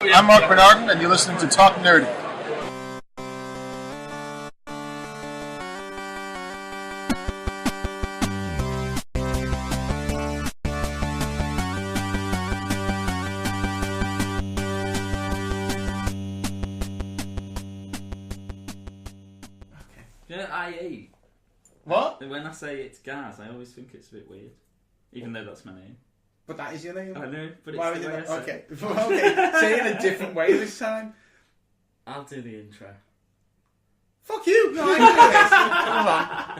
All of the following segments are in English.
I'm Mark Bernardin, and you're listening to Talk Nerdy. I.E. What? When I say it's Gaz, I always think it's a bit weird. Even though that's my name. But that is your name? I know, but Why it's the way I say okay. Okay, say it in a different way this time. I'll do the intro. Fuck you! No, I can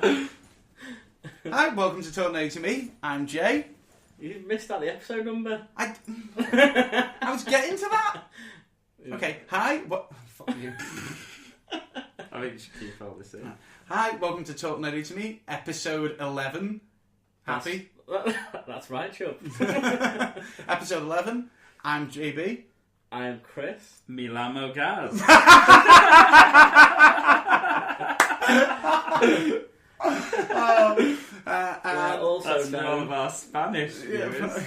do this. Come on. Hi, welcome to Talk Nerdy to Me. I'm Jay. You missed out the episode number. I was getting to that. Okay, hi. What? Fuck you. I think you should keep all this in. Hi, welcome to Talk Nerdy to Me, episode 11. Happy? That's right, Chubb. Episode 11. I'm JB. I am Chris. Milamo Gaz. Also that's known one of our Spanish viewers.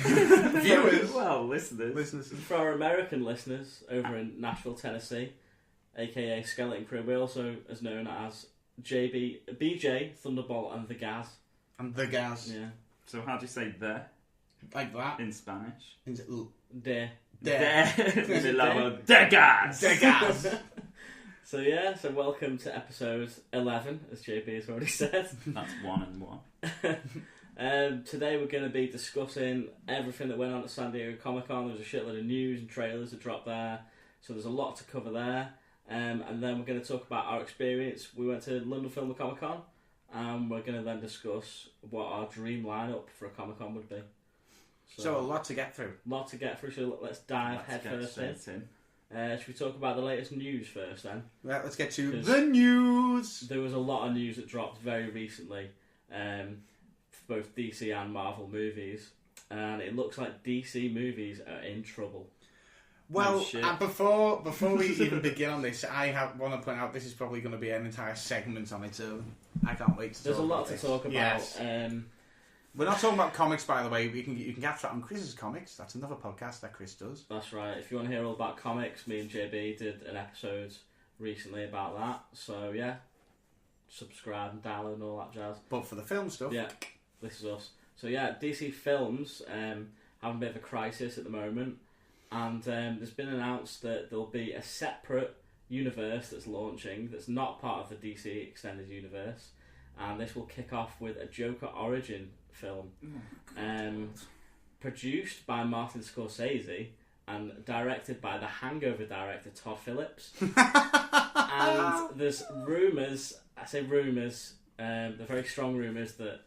Viewers. Well, listeners. For our American listeners over in Nashville, Tennessee, aka Skeleton Crew, we're also as known as BJ, Thunderbolt, and the Gaz. And the Gaz. Yeah. So how do you say the? Like that? In Spanish? De. De Gaz! De Gaz! So welcome to episode 11, as JB has already said. That's 1 and 1. Today we're going to be discussing everything that went on at San Diego Comic-Con. There was a shitload of news and trailers that dropped there, so there's a lot to cover there. And then we're going to talk about our experience. We went to London Film and Comic-Con, and we're going to then discuss what our dream lineup for a Comic-Con would be. So a lot to get through. So let's dive headfirst in. Should we talk about the latest news first then? Right, let's get to the news. There was a lot of news that dropped very recently, for both DC and Marvel movies, and it looks like DC movies are in trouble. Well, before we even begin on this, I want to point out this is probably going to be an entire segment on its own. I can't wait to talk There's a lot about to this. talk about. Yes. We're not talking about comics, by the way. You can catch that on Chris's Comics. That's another podcast that Chris does. That's right. If you want to hear all about comics, me and JB did an episode recently about that. So yeah, subscribe and download and all that jazz. But for the film stuff, yeah, this is us. So yeah, DC Films having a bit of a crisis at the moment, and there's been announced that there'll be a separate universe that's launching that's not part of the DC extended universe, and this will kick off with a Joker origin film, produced by Martin Scorsese and directed by the Hangover director Todd Phillips. And there's rumours, they're very strong rumours that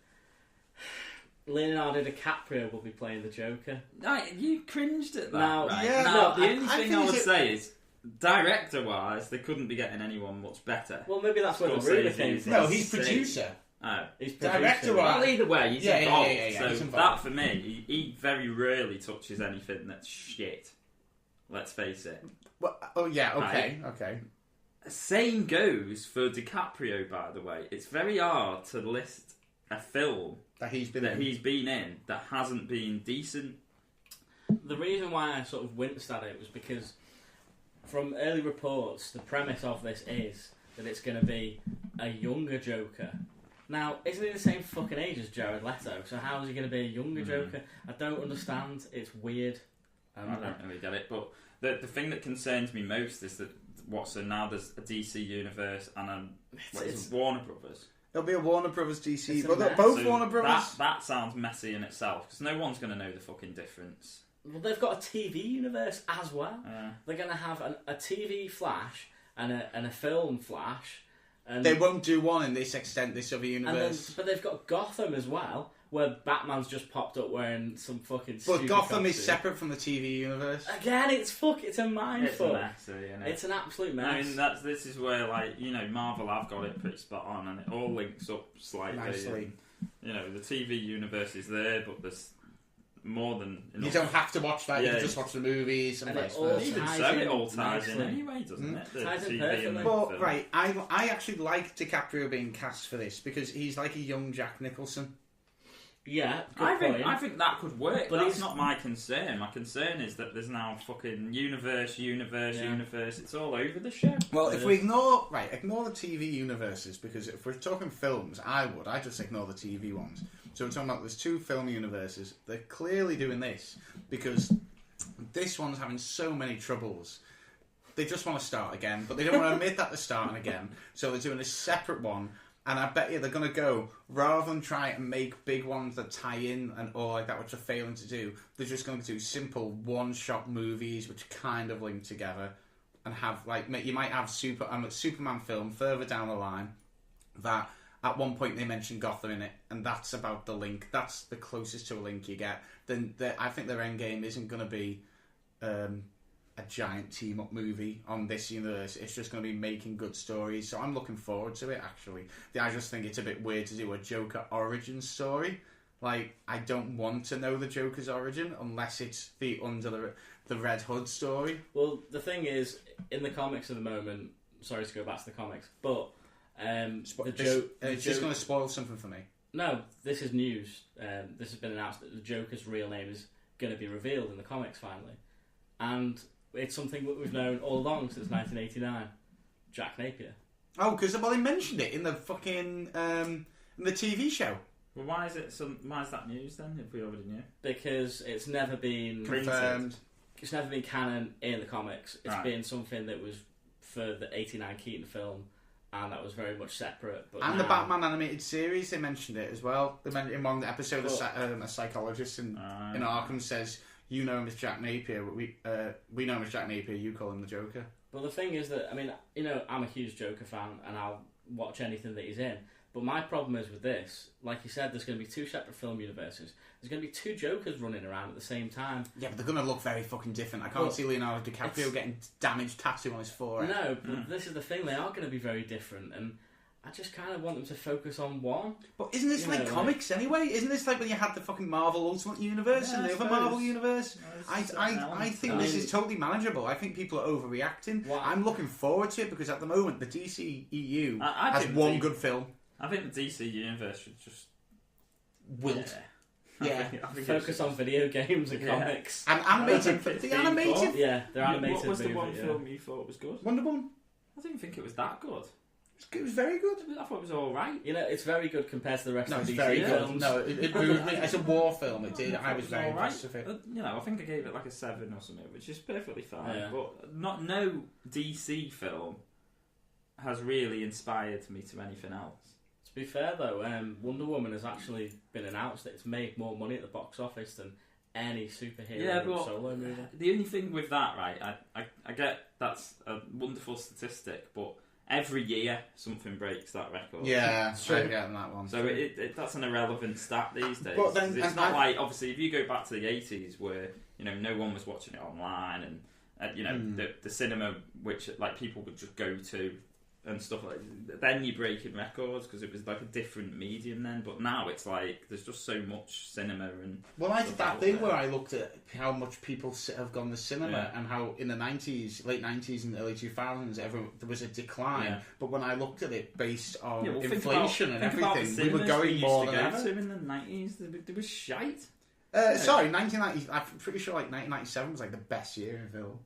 Leonardo DiCaprio will be playing the Joker. No, you cringed at that. Now, right? yeah, now, no, the only thing I would it... say is, director-wise, they couldn't be getting anyone much better. Well, maybe that's where the rumour came from. No, he's producer. Oh. He's director. Well, either way, he's involved. Yeah, so that for me, he very rarely touches anything that's shit. Let's face it. Well, okay. Same goes for DiCaprio, by the way. It's very hard to list a film that he's been in that hasn't been decent. The reason why I sort of winced at it was because from early reports, the premise of this is that it's going to be a younger Joker. Now, isn't he the same fucking age as Jared Leto? So how is he going to be a younger Joker? I don't understand. It's weird. I don't really get it. But the thing that concerns me most is that so now there's a DC universe and it's Warner Brothers. There'll be a Warner Brothers DC. Well, they're both so Warner Brothers. That sounds messy in itself because no one's going to know the fucking difference. Well, they've got a TV universe as well. They're going to have a TV Flash and a film Flash. And they won't do one in this other universe. But they've got Gotham as well, where Batman's just popped up wearing some fucking stupid But Gotham costume. is separate from the TV universe. Again, it's a mindfuck. It's a mess, isn't it? It's an absolute mess. I mean, this is where, Marvel have got it pretty spot on, and it all links up slightly. Nicely. And, the TV universe is there, but there's more than enough. You don't have to watch that. You can just watch the movies and vice versa. Even so, it all ties in anyway, doesn't it? The Ties in TV perfectly. and the But film. right, I actually like DiCaprio being cast for this because he's like a young Jack Nicholson. Yeah, I think that could work, but that's not my concern. My concern is that there's now fucking universe. It's all over the show. Well, if we ignore the TV universes, because if we're talking films, I'd just ignore the TV ones. So we're talking about there's 2 film universes. They're clearly doing this because this one's having so many troubles. They just want to start again, but they don't want to admit that they're starting again. So they're doing a separate one. And I bet you they're going to go, rather than try and make big ones that tie in and all like that, which are failing to do, they're just going to do simple one-shot movies which kind of link together and have, like, you might have a Superman film further down the line that at one point they mention Gotham in it, and that's about the link. That's the closest to a link you get. Then I think their end game isn't going to be a giant team-up movie on this universe. It's just going to be making good stories. So I'm looking forward to it, actually. I just think it's a bit weird to do a Joker origin story. Like, I don't want to know the Joker's origin unless it's the under the Red Hood story. Well, the thing is, in the comics at the moment... Sorry to go back to the comics, but... it's just going to spoil something for me. No, this is news. This has been announced that the Joker's real name is going to be revealed in the comics, finally. And... it's something that we've known all along since 1989. Jack Napier. Oh, because they mentioned it in the fucking in the TV show. Well, why is that news then? If we already knew, because it's never been confirmed. It's never been canon in the comics. It's been something that was for the '89 Keaton film, and that was very much separate. But the Batman animated series, they mentioned it as well. They mentioned in one episode a psychologist in Arkham says, "You know him as Jack Napier, but we know him as Jack Napier, you call him the Joker." Well, the thing is that, I mean, you know, I'm a huge Joker fan, and I'll watch anything that he's in. But my problem is with this, like you said, there's going to be 2 separate film universes. There's going to be 2 Jokers running around at the same time. Yeah, but they're going to look very fucking different. I can't see Leonardo DiCaprio getting damaged tattoo on his forehead. No, but this is the thing, they are going to be very different, and I just kind of want them to focus on one. But isn't this comics anyway? Isn't this like when you had the fucking Marvel Ultimate Universe and the other Marvel Universe? I think this is totally manageable. I think people are overreacting. I'm looking forward to it because at the moment the DC EU has one good film. I think the DC Universe should just wilt. Yeah, I think focus on video games and comics. And animated. The animated. Yeah, they're animated. What was the one film you thought was good? Wonder Woman. I didn't think it was that good. It was very good. I thought it was alright. You know, it's very good compared to the rest of the DC very films. No, it moved me. It's a war film. It did. I was very impressed with it. You know, I think I gave it like a 7 or something, which is perfectly fine. Yeah. But no DC film has really inspired me to anything else. To be fair though, Wonder Woman has actually been announced that it's made more money at the box office than any superhero solo movie. The only thing with that, right, I get that's a wonderful statistic, but every year something breaks that record. Yeah, I get that one. So that's an irrelevant stat these days. But then, it's not like, obviously, if you go back to the 80s where, you know, no one was watching it online and you know, the cinema, which like people would just go to and stuff like that, then you're breaking records because it was like a different medium then. But now it's like there's just so much cinema and. Well, I did that thing where I looked at how much people have gone to cinema and how in the 90s, late 90s and early 2000s, there was a decline. Yeah. But when I looked at it based on inflation and everything, we were going more than ever. In the 90s, there was shite. Sorry, 1990. I'm pretty sure like 1997 was like the best year in film.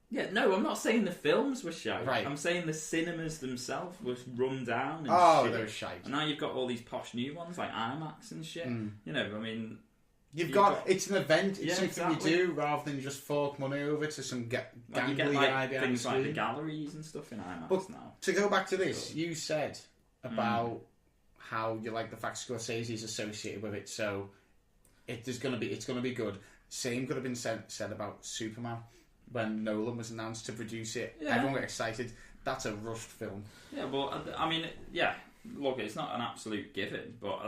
Yeah, no, I'm not saying the films were shite. Right. I'm saying the cinemas themselves were run down and shit. They were shite. And now you've got all these posh new ones like IMAX and shit. You know, I mean... You've got it's an event, it's something you do rather than just fork money over to some gangly guy behind things like the galleries and stuff in IMAX now. To go back to this, you said about how you like the fact Scorsese's associated with it, so it's going to be good. Same could have been said about Superman. When Nolan was announced to produce it, everyone got excited. That's a rushed film. Yeah, well, I mean, look, it's not an absolute given, but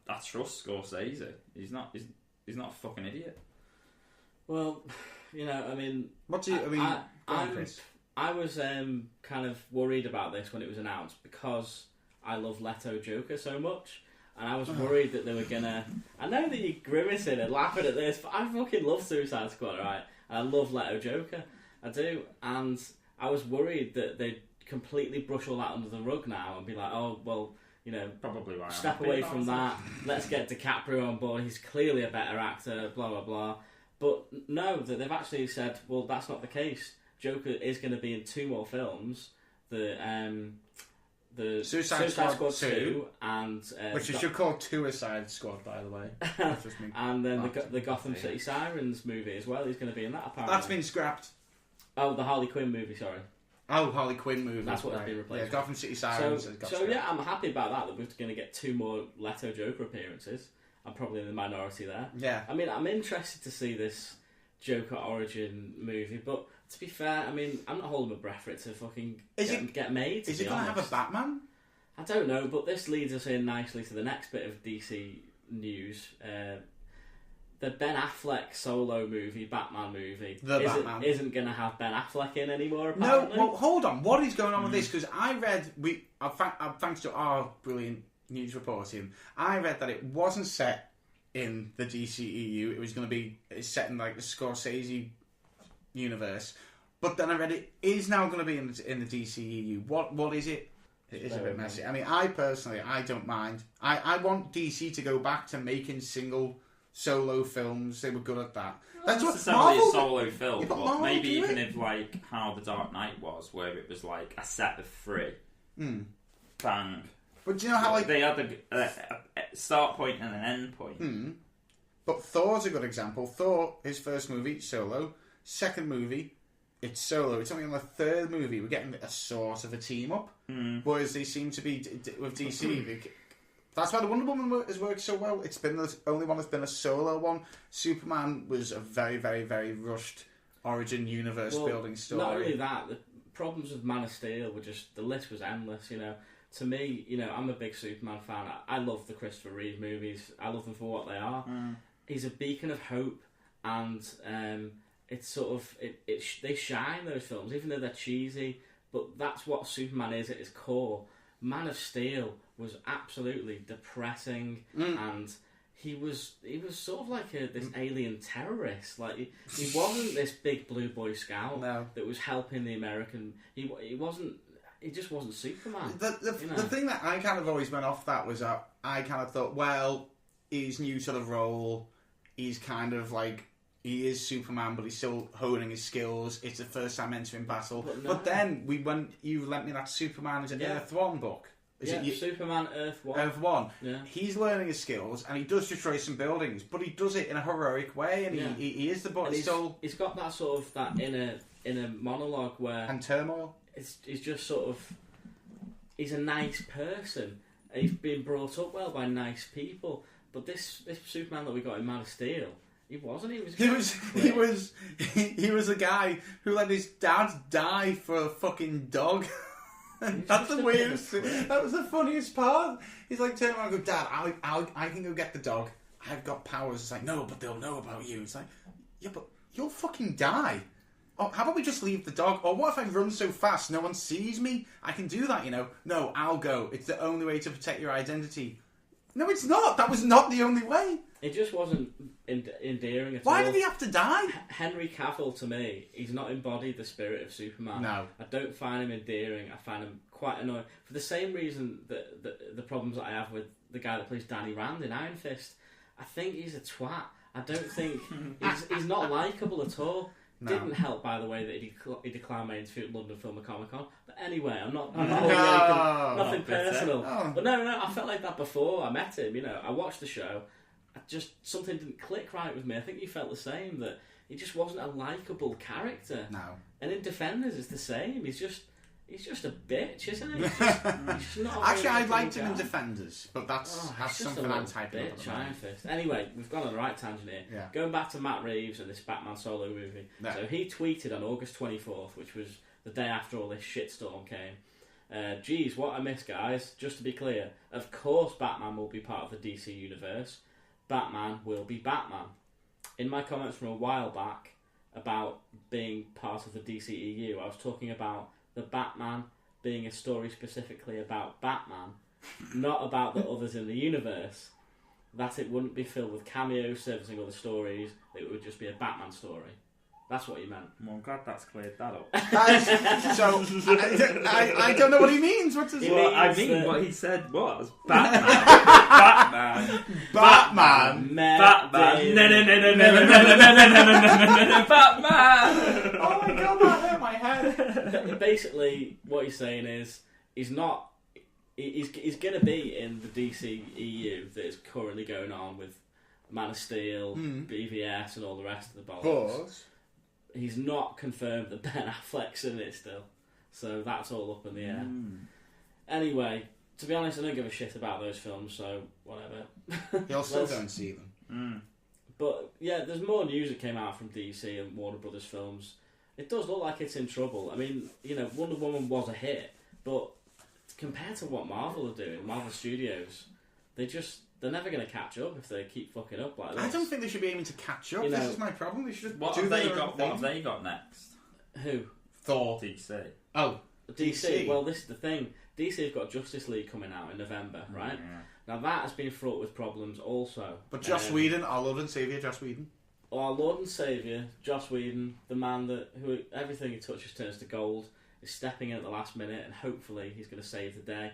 I trust Scorsese. He's not a fucking idiot. Well, you know, I mean, I was kind of worried about this when it was announced because I love Leto Joker so much. And I was worried that they were gonna. I know that you're grimacing and laughing at this, but I fucking love Suicide Squad, right? I love Leto Joker, I do, and I was worried that they'd completely brush all that under the rug now and be like, oh well, probably why step away from that. Let's get DiCaprio on board. He's clearly a better actor. Blah blah blah. But no, they've actually said, well, that's not the case. Joker is going to be in 2 more films. The Suicide Squad 2 and which you should call Suicide Squad, by the way. And then the Gotham City Sirens movie as well. He's going to be in that, apparently. That's been scrapped. Oh, the Harley Quinn movie. Sorry. Oh, Harley Quinn movie. That's what has been replaced. Yeah, Gotham City Sirens. So yeah, I'm happy about that we're going to get 2 more Leto Joker appearances. I'm probably in the minority there. Yeah. I mean, I'm interested to see this Joker origin movie, but to be fair, I mean, I'm not holding my breath for it to fucking get made. Is it going to have a Batman? I don't know, but this leads us in nicely to the next bit of DC news. The Ben Affleck solo movie, Batman movie, isn't going to have Ben Affleck in anymore, apparently. No, well, hold on. What is going on with this? Because I read, thanks to our brilliant news reporting, I read that it wasn't set in the DCEU. It was going to be set in like the Scorsese universe. But then I read it is now going to be in the DCEU. What is it? It is a bit messy. I mean, I personally, I don't mind. I want DC to go back to making solo films. They were good at that. That's not necessarily a solo film, but maybe even if like how The Dark Knight was, where it was like a set of 3. Bang. But do you know how like they had a start point and an end point? But Thor's a good example. Thor, his first movie, solo. Second movie, it's solo. It's only on the 3rd movie we're getting a sort of a team up. Whereas they seem to be with DC. That's why the Wonder Woman has worked so well. It's been the only one that's been a solo one. Superman was a very, very, very rushed origin universe building story. Not only that, the problems with Man of Steel were just, the list was endless, To me, I'm a big Superman fan. I love the Christopher Reeve movies. I love them for what they are. He's a beacon of hope, and it's sort of they shine, those films, even though they're cheesy. But that's what Superman is at his core. Man of Steel was absolutely depressing, and he was sort of like this alien terrorist. Like he wasn't this big blue boy scout that was helping the American. He wasn't. He just wasn't Superman. The thing that I kind of always went off that was that I kind of thought, well, his new sort of role, he's kind of like, he is Superman, but he's still honing his skills. It's the first time entering battle. But then you lent me that Superman is an Earth 1 book. Superman Earth 1. Earth 1. Yeah. He's learning his skills, and he does destroy some buildings, but he does it in a heroic way, and he is the book. He's got that sort of that inner monologue where and turmoil. He's just sort of, he's a nice person. He's been brought up well by nice people. But this Superman that we got in Man of Steel, he wasn't. He was a guy who let his dad die for a fucking dog. That's the weirdest thing. That was the funniest part. He's like turning around and go, Dad, I can go get the dog. I've got powers. It's like, no, but they'll know about you. It's like, yeah, but you'll fucking die. Oh, how about we just leave the dog? Or what if I run so fast no one sees me? I can do that, No, I'll go. It's the only way to protect your identity. No, it's not. That was not the only way. It just wasn't endearing at all. Why did he have to die? Henry Cavill, to me, he's not embodied the spirit of Superman. No. I don't find him endearing. I find him quite annoying. For the same reason that the problems that I have with the guy that plays Danny Rand in Iron Fist. I think he's a twat. I don't think... he's not likeable at all. No. Didn't help, by the way, that he declined my interview at London Film and Comic Con. But anyway, I'm not nothing personal. Oh. But no, I felt like that before I met him. I watched the show. Something didn't click right with me. I think you felt the same, that he just wasn't a likeable character. No. And in Defenders, it's the same. He's just a bitch, isn't he? He's just not actually, I liked him in Defenders, but that's something I'm typing up. Iron Fist. Anyway, we've gone on the right tangent here. Yeah. Going back to Matt Reeves and this Batman solo movie. Yeah. So he tweeted on August 24th, which was the day after all this shitstorm came. Geez, what I missed, guys. Just to be clear, of course Batman will be part of the DC universe. Batman will be Batman. In my comments from a while back about being part of the DCEU, I was talking about the Batman being a story specifically about Batman, not about the others in the universe. That it wouldn't be filled with cameos servicing other stories, it would just be a Batman story. That's what he meant. Well, I'm glad that's cleared that up. So, I don't know what he means. What does he mean? I mean, what he said was Batman. Batman. Batman. Batman. Oh my god, that hurt my head. Basically, what he's saying is he's not. He's going to be in the DC EU that is currently going on with Man of Steel, BVS, and all the rest of the bollocks. But he's not confirmed that Ben Affleck's in it still, so that's all up in the air. Anyway, to be honest, I don't give a shit about those films, so whatever. You'll still go and see them. But yeah, there's more news that came out from DC and Warner Brothers films. It does look like it's in trouble. I mean, you know, Wonder Woman was a hit, but compared to what Marvel are doing, Marvel Studios, they're never going to catch up if they keep fucking up like this. I don't think they should be aiming to catch up. This is my problem. They should just what do have they their got? own thing. What have they got next? Who? Thor. DC. Oh, DC. Well, this is the thing. DC have got Justice League coming out in November, right? Yeah. Now that has been fraught with problems also. But Joss Whedon, our Lord and Saviour, Joss Whedon. Our Lord and Saviour, Joss Whedon, the man who everything he touches turns to gold, is stepping in at the last minute, and hopefully he's going to save the day.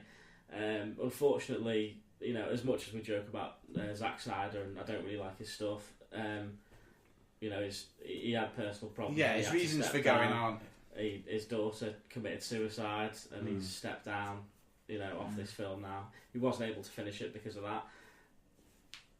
Unfortunately, you know, as much as we joke about Zack Snyder, and I don't really like his stuff, you know, he had personal problems. Yeah, his reasons for going on. His daughter committed suicide, and he's stepped down, you know, off this film now. He wasn't able to finish it because of that.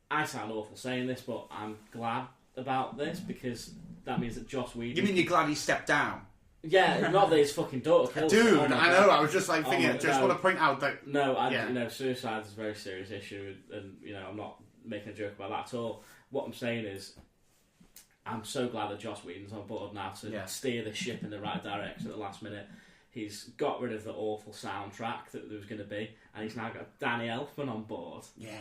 I sound awful saying this, but I'm glad about this because that means that Joss Whedon... You mean you're glad he stepped down? Yeah, not that his fucking daughter killed him. Dude, I know, I was just like thinking, want to point out that... No, you know, suicide is a very serious issue, and, you know, I'm not making a joke about that at all. What I'm saying is, I'm so glad that Joss Whedon's on board now to steer the ship in the right direction at the last minute. He's got rid of the awful soundtrack that there was going to be, and he's now got Danny Elfman on board. Yeah.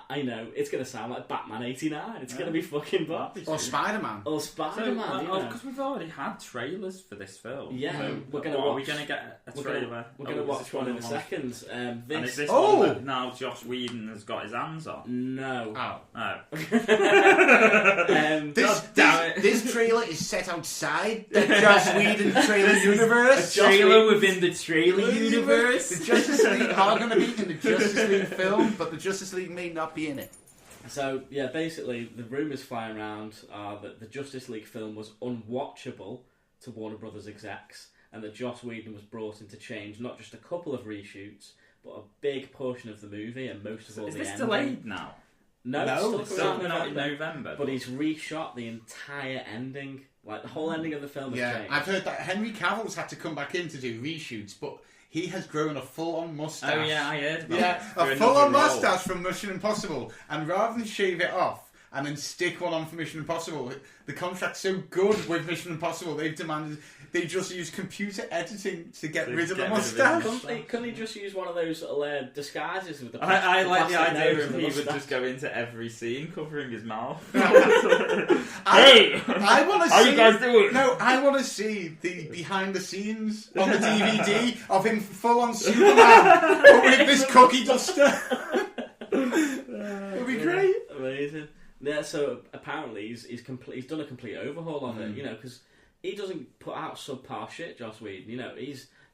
I know, it's going to sound like Batman 89. It's going to be fucking bad. Or Spider-Man. Or Spider-Man, because we've already had trailers for this film. Yeah, so we're going to watch... Are we going to get a trailer? We're going to watch one in a second. And is this one that now Joss Whedon has got his hands on? No. Oh. This trailer is set outside the Joss Whedon trailer universe. A trailer within the trailer universe? The Justice League are going to be in the Justice League film, but the Justice League may not be in it. So, yeah, basically, the rumours flying around are that the Justice League film was unwatchable to Warner Brothers execs, and that Joss Whedon was brought in to change not just a couple of reshoots, but a big portion of the movie and most of all the ending. Is this delayed now? No, it's still not in November. But he's reshot the entire ending. Like, the whole ending of the film has changed. I've heard that Henry Cavill's had to come back in to do reshoots, but he has grown a full-on moustache. Oh yeah, I heard about that. A full-on moustache from Mission Impossible, and rather than shave it off and then stick one on for Mission Impossible, the contract's so good with Mission Impossible, they've demanded they just use computer editing to get rid of the moustache. Couldn't he just use one of those little disguises with the I like the idea of he would just go into every scene covering his mouth. Hey! I want to see... How you guys doing? No, I want to see the behind the scenes on the DVD of him full on Superman, but with this cookie duster. It'd be great. Amazing. Yeah, so apparently he's done a complete overhaul of it, you know, because he doesn't put out subpar shit, Joss Whedon. You know,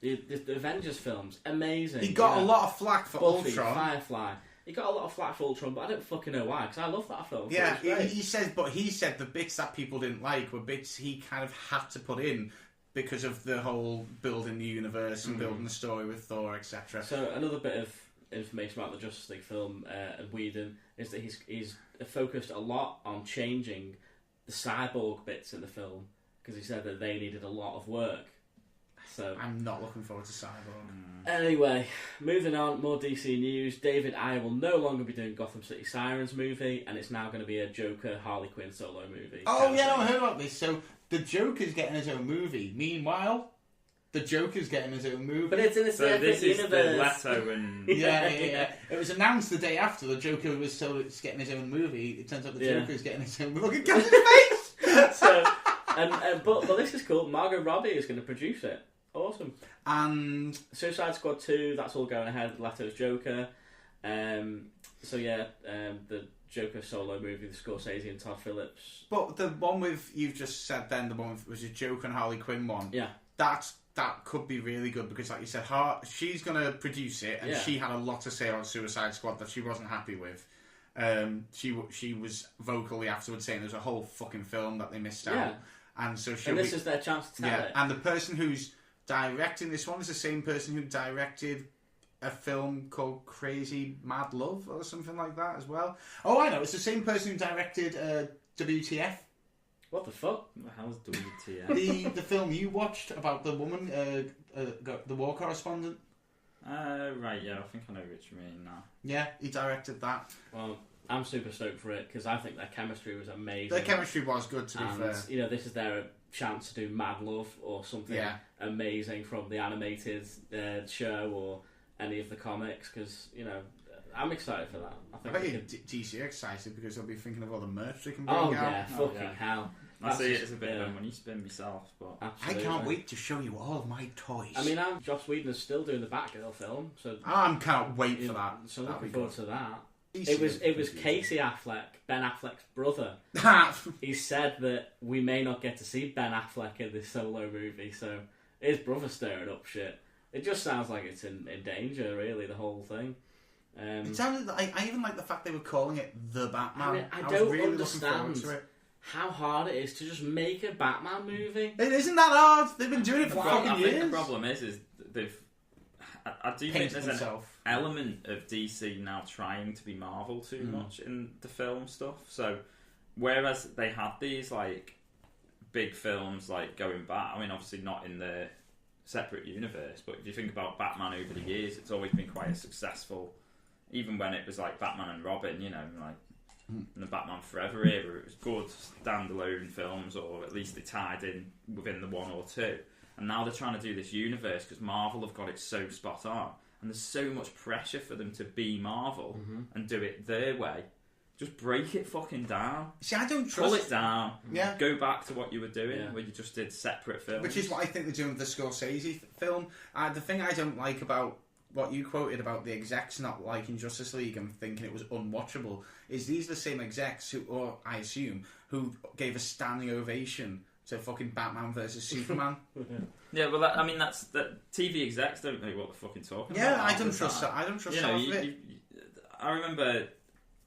the Avengers films, amazing. He got a lot of flack for Buffy, Ultron. Firefly. He got a lot of flack for Ultron, but I don't fucking know why, because I love that film. Yeah, he said the bits that people didn't like were bits he kind of had to put in because of the whole building the universe and building the story with Thor, etc. So another bit of information about the Justice League film and Whedon is that he's focused a lot on changing the cyborg bits in the film because he said that they needed a lot of work. So I'm not looking forward to Cyborg. Anyway, moving on, more DC news. David Ayer will no longer be doing Gotham City Sirens movie, and it's now going to be a Joker Harley Quinn solo movie. Oh yeah, no, I heard about this. So the Joker's getting his own movie. Meanwhile, the Joker's getting his own movie. But it's in the same this universe. Is the Leto and yeah. It was announced the day after the Joker was it's getting his own movie. It turns out the Joker's getting his own movie. Look at Gavin's face. So, but this is cool. Margot Robbie is going to produce it. Awesome. And Suicide Squad 2, that's all going ahead. Leto's Joker. The Joker solo movie, the Scorsese and Todd Phillips. But the one with you've just said then, the one with, was a Joker and Harley Quinn one. Yeah, that could be really good because, like you said, she's gonna produce it, and she had a lot to say on Suicide Squad that she wasn't happy with. She was vocally afterwards saying there's a whole fucking film that they missed out, and so this is their chance to tell it. And the person who's directing this one is the same person who directed a film called Crazy Mad Love or something like that as well. Oh, I know, it's the same person who directed WTF. What the fuck? How's WTF? the film you watched about the woman, the war correspondent. Right, yeah, I think I know what you mean now. Yeah, he directed that. Well, I'm super stoked for it because I think their chemistry was amazing. Their chemistry was good, to be fair. You know, this is their chance to do Mad Love or something amazing from the animated show or any of the comics, because, you know, I'm excited for that. I bet DC are excited because they'll be thinking of all the merch they can bring out. Fucking hell. I see it as a bit of a money spin myself, but absolutely. I can't wait to show you all of my toys. I mean, Joss Whedon is still doing the Batgirl film, so I can't wait for that. So I'm looking forward to that. It was Casey Affleck, Ben Affleck's brother. He said that we may not get to see Ben Affleck in this solo movie, so his brother's stirring up shit. It just sounds like it's in danger, really, the whole thing. It sounded. I even like the fact they were calling it the Batman. I mean, I don't really understand how hard it is to just make a Batman movie. It isn't that hard. They've been doing it for fucking years. I think the problem is they've. I do think there's an element of DC now trying to be Marvel too much in the film stuff. So, whereas they had these like big films like going back, I mean, obviously not in the separate universe, but if you think about Batman over the years, it's always been quite a successful. Even when it was like Batman and Robin, you know, like in the Batman Forever era, it was good standalone films, or at least they tied in within the one or two. And now they're trying to do this universe because Marvel have got it so spot on, and there's so much pressure for them to be Marvel and do it their way. Just break it fucking down. See, I don't trust. Pull it down. Yeah. Go back to what you were doing, where you just did separate films. Which is what I think they're doing with the Scorsese film. The thing I don't like about what you quoted about the execs not liking Justice League and thinking it was unwatchable is these are the same execs who, or I assume, who gave a standing ovation to fucking Batman versus Superman. Yeah, well, I mean, that's that TV execs don't know what they're fucking talking about. Yeah, I don't trust that. I don't trust half of it. I remember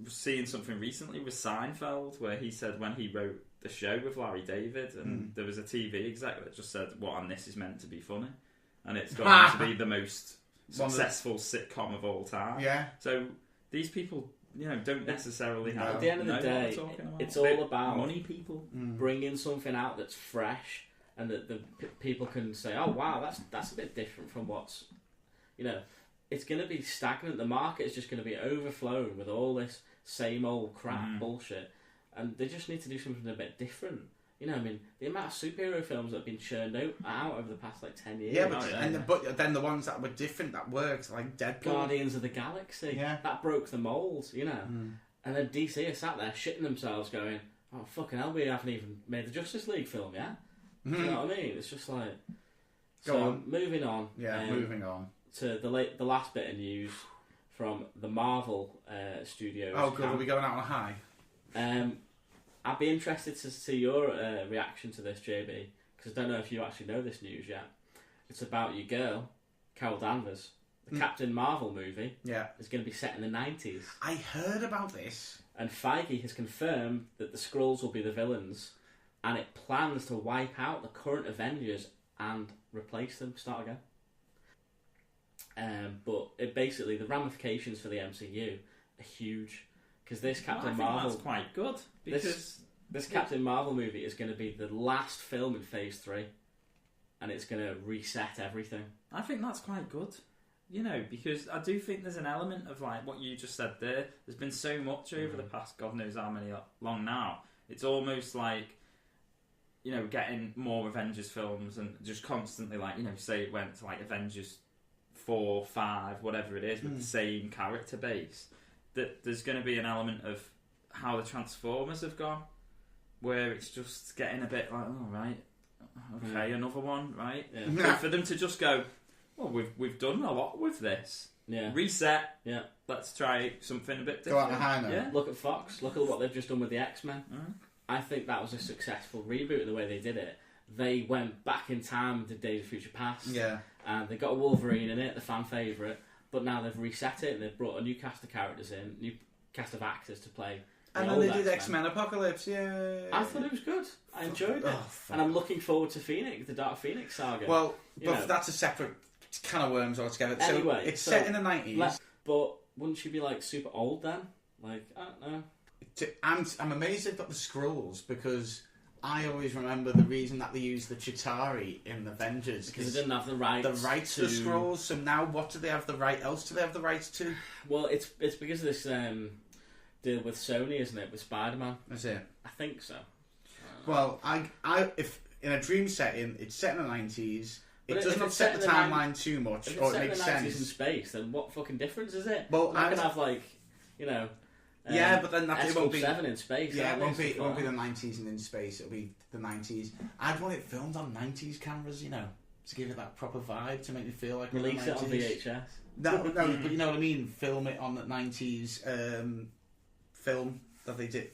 seeing something recently with Seinfeld where he said when he wrote the show with Larry David, and there was a TV exec that just said, "What on this is meant to be funny," and it's going to be the most successful sitcom of all time. Yeah. So these people, you know, don't necessarily have. At the end of the day, it's all about money. People bringing something out that's fresh, and that the people can say, "Oh wow, that's a bit different from what's," you know. It's going to be stagnant. The market is just going to be overflowing with all this same old crap bullshit, and they just need to do something a bit different. You know, I mean, the amount of superhero films that have been churned out over the past like 10 years. Yeah, but then the ones that were different that worked, like Deadpool, Guardians of the Galaxy, that broke the mould. You know, and then DC are sat there shitting themselves, going, "Oh fucking hell, we haven't even made the Justice League film yet." You know what I mean? It's just like. Moving on. Yeah, moving on to the last bit of news from the Marvel Studios. Oh, good. Are we going out on a high? I'd be interested to see your reaction to this, JB, because I don't know if you actually know this news yet. It's about your girl, Carol Danvers. The Captain Marvel movie is going to be set in the 90s. I heard about this. And Feige has confirmed that the Skrulls will be the villains, and it plans to wipe out the current Avengers and replace them, start again. But it basically, the ramifications for the MCU are huge. Because this Captain Marvel... that's quite good. Because this Captain Marvel movie is going to be the last film in Phase 3. And it's going to reset everything. I think that's quite good. You know, because I do think there's an element of, like, what you just said there. There's been so much over the past God knows how many long now. It's almost like, you know, getting more Avengers films and just constantly, like, you know, say it went to, like, Avengers 4, 5, whatever it is, with the same character base. That there's going to be an element of how the Transformers have gone, where it's just getting a bit like, oh, right, okay, another one, right? Yeah. For them to just go, well, we've done a lot with this. Yeah. Reset. Yeah. Let's try something a bit Go out different. on a high note. Yeah. Look at Fox. Look at what they've just done with the X-Men. I think that was a successful reboot in the way they did it. They went back in time to Days of Future Past. Yeah. And they got a Wolverine in it, the fan favourite. But now they've reset it and they've brought a new cast of characters in, new cast of actors to play. And then they did X-Men Apocalypse, yeah. I thought it was good. I enjoyed it. And I'm looking forward to Phoenix, the Dark Phoenix saga. Well, but that's a separate can of worms altogether. Anyway, so it's set in the 90s. But wouldn't she be like super old then? Like, I don't know. I'm amazed they've got the Skrulls because I always remember the reason that they used the Chitauri in Avengers because they didn't have the rights to Skrulls. So now what do they have the right? Else do they have the rights to? Well, it's because of this deal with Sony, isn't it? With Spider-Man. That's it. I think so. Well, if in a dream setting, it's set in the 90s. It doesn't upset the timeline too much, or it makes sense. If it's in space, then what fucking difference is it? Well, I can have like, you know. Yeah, but then it won't be 7 in space. Yeah, it won't be the 90s and in space. It'll be the 90s. I'd want it filmed on 90s cameras, you know, to give it that proper vibe, to make me feel like release it on VHS. No, but you know what I mean. Film it on the 90s film that they did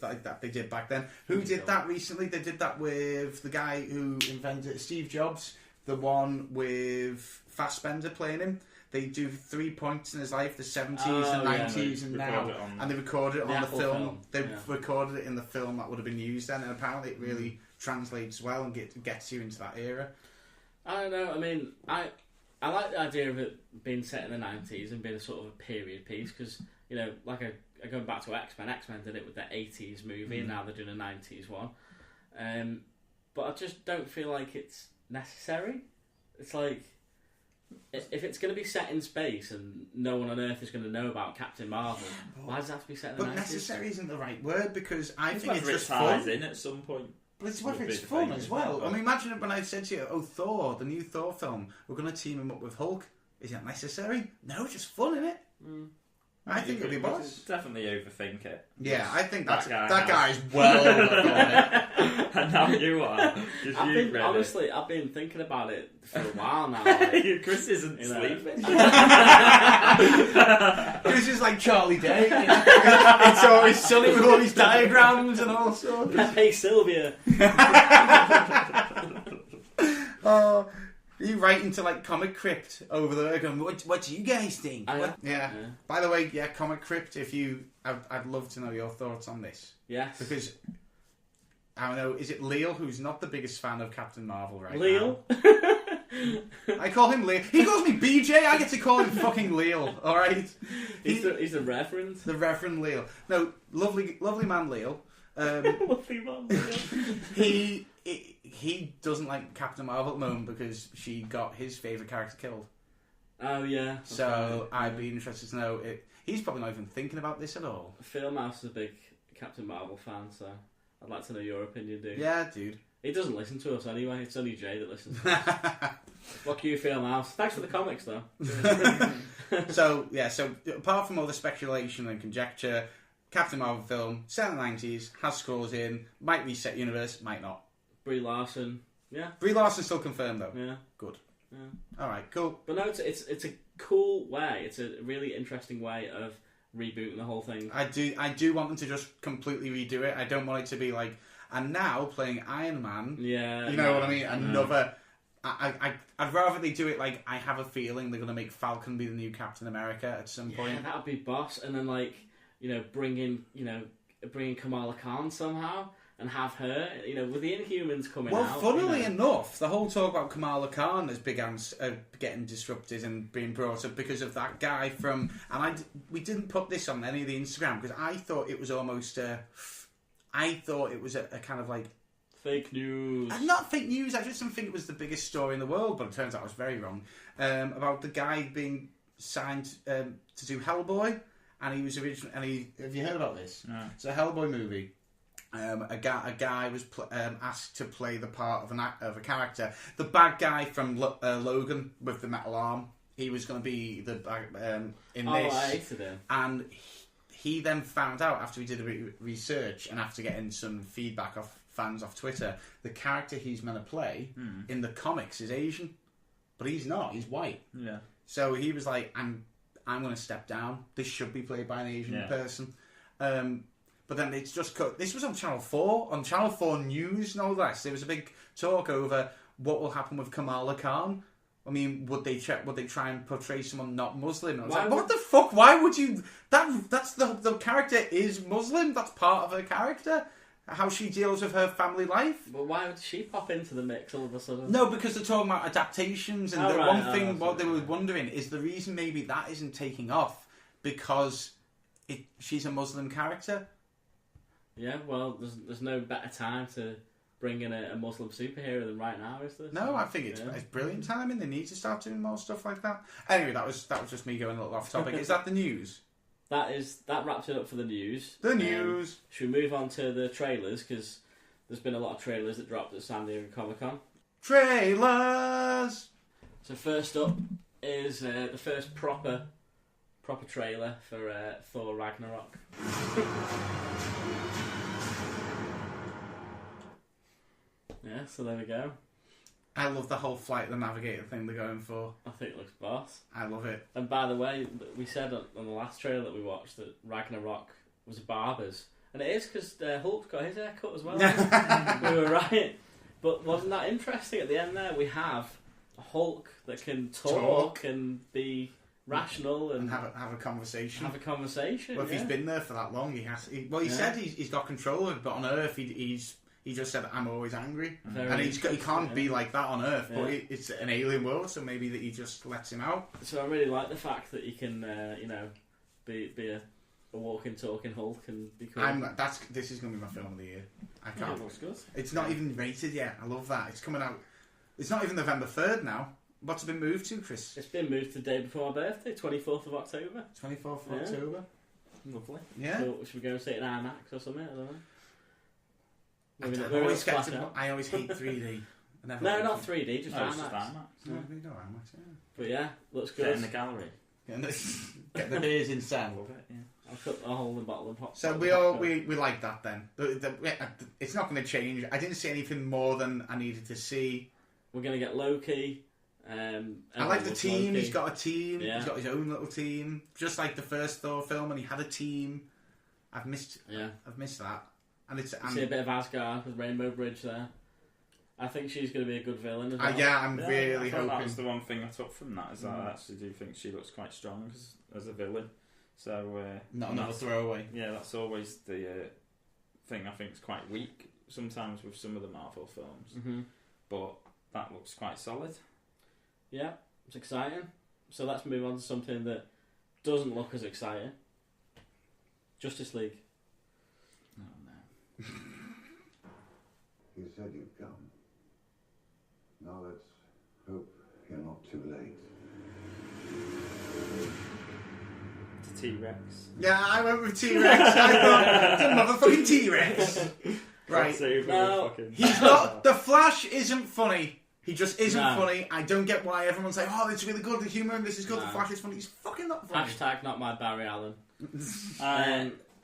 back then. Who did that recently? They did that with the guy who invented it, Steve Jobs. The one with Fassbender playing him. They do 3 points in his life, the 70s and 90s and now. And they recorded it on the film. They recorded it in the film that would have been used then, and apparently it really translates well and gets you into that era. I don't know. I mean, I like the idea of it being set in the 90s and being a sort of a period piece because, you know, like going back to X-Men. X-Men did it with the 80s movie and now they're doing a 90s one. But I just don't feel like it's necessary. It's like, if it's going to be set in space and no one on Earth is going to know about Captain Marvel, why does it have to be set in the 90s? But necessary isn't the right word because I think it's just fun. In at some point. But it's whether it's fun as well. I mean, imagine when I said to you, Thor, the new Thor film, we're going to team him up with Hulk. Is it necessary? No, it's just fun, isn't it? I think it'll be boss. Definitely overthink it. Yeah, I think that guy's well overthought it. And now you are. Honestly, I've been thinking about it for a while now. Like, Chris isn't sleeping. Chris is like Charlie Day. It's always sunny with all these diagrams and all sorts. Hey, Sylvia. Oh, you writing to like Comic Crypt over there going, what do you guys think? Yeah. By the way, Comic Crypt, I'd love to know your thoughts on this. Yes. Because I don't know, is it Leo who's not the biggest fan of Captain Marvel now? I call him Leo. He calls me BJ. I get to call him fucking Leo. All right. He's the Reverend. The Reverend Leo. No, lovely man Leo. Lovely man Leo. He doesn't like Captain Marvel at the moment because she got his favourite character killed. Oh yeah. So I'd be interested to know. He's probably not even thinking about this at all. Phil Mouse is a big Captain Marvel fan, so I'd like to know your opinion, dude. Yeah, dude. He doesn't listen to us anyway. It's only Jay that listens to us. Fuck you, Phil Mouse. Thanks for the comics, though. So apart from all the speculation and conjecture, Captain Marvel film, set in the 90s, has Skrulls in, might reset universe, might not. Brie Larson, yeah. Brie Larson still confirmed, though. Yeah. Good. Yeah. All right, cool. But no, it's a cool way. It's a really interesting way of rebooting the whole thing. I do want them to just completely redo it. I don't want it to be like, and now playing Iron Man. Yeah. You know what I mean? Another. I'd rather they do it like I have a feeling they're going to make Falcon be the new Captain America at some point. Yeah, that would be boss. And then bring in Kamala Khan somehow. And have her, with the Inhumans coming out. Well, funnily enough, the whole talk about Kamala Khan has began getting disrupted and being brought up because of that guy from... And we didn't put this on any of the Instagram because I thought it was almost... I thought it was a kind of like... Fake news. Not fake news, I just didn't think it was the biggest story in the world, but it turns out I was very wrong. About the guy being signed to do Hellboy, and he was originally... Have you heard about this? No. It's a Hellboy movie. A guy was asked to play the part of a character. The bad guy from Logan with the metal arm. He was going to be the in this. I hated him. And he then found out after he did research and after getting some feedback off fans off Twitter, the character he's meant to play in the comics is Asian. but he's not. He's white. Yeah. So he was like, I'm going to step down. This should be played by an Asian person. But then it's just cut. This was on Channel 4. On Channel 4 News, no less. There was a big talk over what will happen with Kamala Khan. I mean, would they try and portray someone not Muslim? I was like, what the fuck? Why would you... That's the character is Muslim. That's part of her character. How she deals with her family life. But why would she pop into the mix all of a sudden? No, because they're talking about adaptations, and what they were wondering is the reason maybe that isn't taking off because she's a Muslim character. Yeah, well, there's no better time to bring in a Muslim superhero than right now, is there? No, I think it's brilliant timing. They need to start doing more stuff like that. Anyway, that was just me going a little off topic. Is that the news? That wraps it up for the news. The news. Should we move on to the trailers? Because there's been a lot of trailers that dropped at San Diego Comic-Con. Trailers! So first up is the first proper trailer for Thor Ragnarok. Yeah, so there we go. I love the whole Flight the Navigator thing they're going for. I think it looks boss. I love it. And by the way, we said on the last trailer that we watched that Ragnarok was barber's. And it is because Hulk got his hair cut as well. We were right. But wasn't that interesting? At the end there, we have a Hulk that can talk and be rational and have a conversation. Well, if he's been there for that long, he has. He said he's got control of it, but on Earth he just said, I'm always angry. And he can't be like that on Earth, but it's an alien world, so maybe that he just lets him out. So I really like the fact that he can, be a walking, talking Hulk and be cool. This is going to be my film of the year. I can't. Yeah, it looks good. It's not even rated yet. I love that. It's coming out. It's not even November 3rd now. What's it been moved to, Chris? It's been moved to the day before my birthday, 24th of October. 24th of October. Lovely. Yeah. So should we go and see it in IMAX or something? I don't know. I always hate 3D. No, not 3D, just IMAX. No, IMAX, yeah. But yeah, looks good. Get in the gallery. Get the beers in sound. Love it, yeah. I'll cut a hole in the bottle of hot. So we like that then. It's not going to change. I didn't see anything more than I needed to see. We're going to get Loki. I like the team. Loki. He's got a team. Yeah. He's got his own little team. Just like the first Thor film, and he had a team. I've missed that. And see a bit of Asgard with Rainbow Bridge there. I think she's going to be a good villain as well. I'm really hoping. That was the one thing I took from that, is that I actually do think she looks quite strong as a villain. So not another throwaway. Yeah, that's always the thing I think is quite weak sometimes with some of the Marvel films. Mm-hmm. But that looks quite solid. Yeah, it's exciting. So let's move on to something that doesn't look as exciting. Justice League. Oh no. You said you'd come. Now let's hope you're not too late. It's a T-Rex. Yeah, I went with T-Rex. I thought, it's a motherfucking T-Rex. Right. No, he's not. The Flash isn't funny. He just isn't funny. I don't get why everyone's like, oh, it's really good, the humour, and this is good, the Flash is funny. He's fucking not funny. # not my Barry Allen.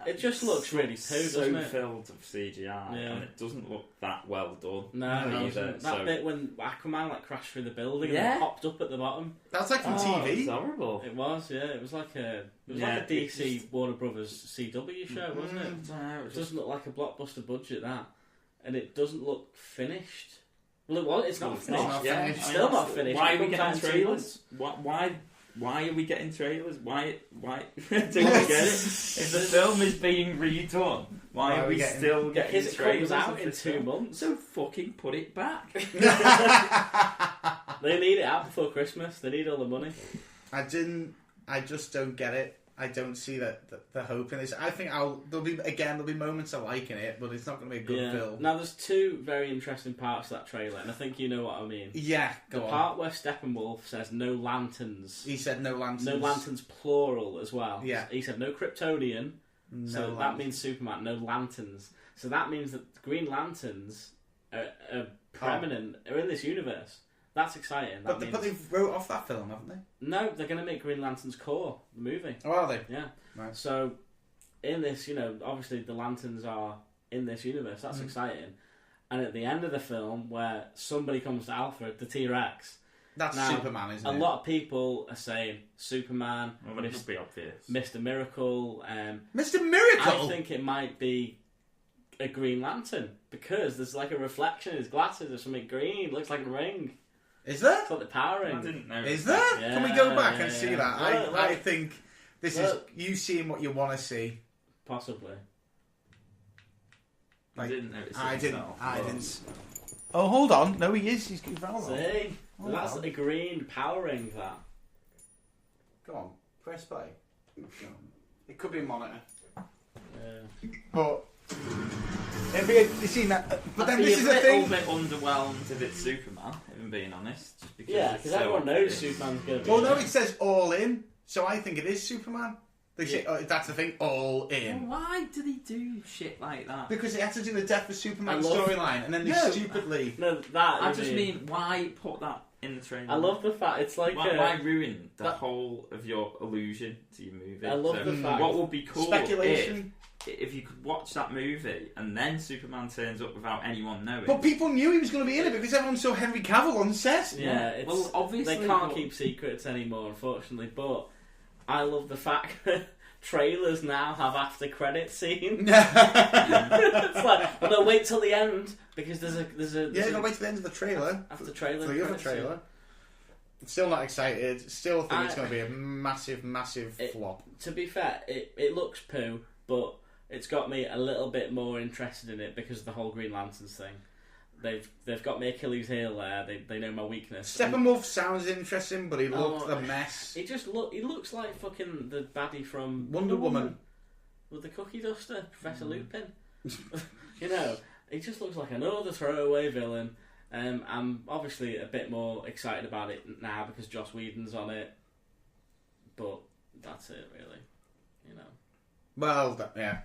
It just looks really doesn't it? Filled of CGI, and it doesn't look that well done. No, either. That bit when Aquaman crashed through the building and popped up at the bottom. That's like from TV. It's horrible. It was, yeah. It was like a DC Warner Brothers CW show, wasn't it? No, it doesn't look like a blockbuster budget, that, and it doesn't look finished. Well, it's not finished. It's still not finished. Why are we getting trailers? Why are we getting trailers? Why don't we get it? If the film is being redone, why are we still getting trailers? It comes out in 2 months. So fucking put it back. They need it out before Christmas. They need all the money. I just don't get it. I don't see the hope in this. I think there'll be moments of liking it, but it's not going to be a good film. Now there's 2 very interesting parts to that trailer, and I think you know what I mean. Yeah, the part where Steppenwolf says no lanterns. He said no lanterns. No lanterns plural as well. Yeah. He said no Kryptonian. So that means Superman. No lanterns. So that means that the Green Lanterns are prominent. Are in this universe. That's exciting. But they wrote off that film, haven't they? No, they're going to make Green Lantern's core, the movie. Oh, are they? Yeah. Right. So, in this, obviously the Lanterns are in this universe. That's exciting. And at the end of the film, where somebody comes to Alfred, the T-Rex, That's now, Superman, isn't it? A lot of people are saying Superman. Well, it would be obvious. Mr. Miracle. Mr. Miracle. I think it might be a Green Lantern because there's like a reflection in his glasses or something green. It looks like a ring. Is there? It's like the power ring. I didn't know. Is there? Yeah, Can we go back and see that? I Look, think this is you seeing what you want to see. Possibly. I didn't notice. I didn't. Oh, hold on. No, he is. He's hold on. See? That's a green power ring, that. Go on. Press play. It could be a monitor. Yeah. But... you seen that? But then this is the thing. I'm a bit underwhelmed if it's Superman, if I'm being honest. Just because Because everyone knows Superman's going to be... Well, no, it says all in. So I think it is Superman. They say, that's the thing, all in. Well, why did he do shit like that? Because it had to do the Death of Superman storyline, and then they stupidly... No, that... I just mean, why put that in the trailer? I love the fact, it's like... Why ruin the whole of your illusion to your movie? I love the fact... What would be cool Speculation. if you could watch that movie, and then Superman turns up without anyone knowing. But people knew he was going to be in it, because everyone saw Henry Cavill on set. Yeah, it's, well, obviously... They can't keep secrets anymore, unfortunately, but... I love the fact that trailers now have after credit scenes. It's like, well, no, wait till the end because there's a wait till the end of the trailer. After trailer, for the other trailer. Still not excited. Still think it's going to be a massive, massive flop. To be fair, it looks poo, but it's got me a little bit more interested in it because of the whole Green Lanterns thing. They've got me Achilles heel there. They know my weakness. Steppenwolf sounds interesting, but he looks a mess. He looks like fucking the baddie from Wonder Woman with the cookie duster, Professor Lupin. You know, he just looks like another throwaway villain. I'm obviously a bit more excited about it now because Joss Whedon's on it, but that's it really. You know. Well, yeah.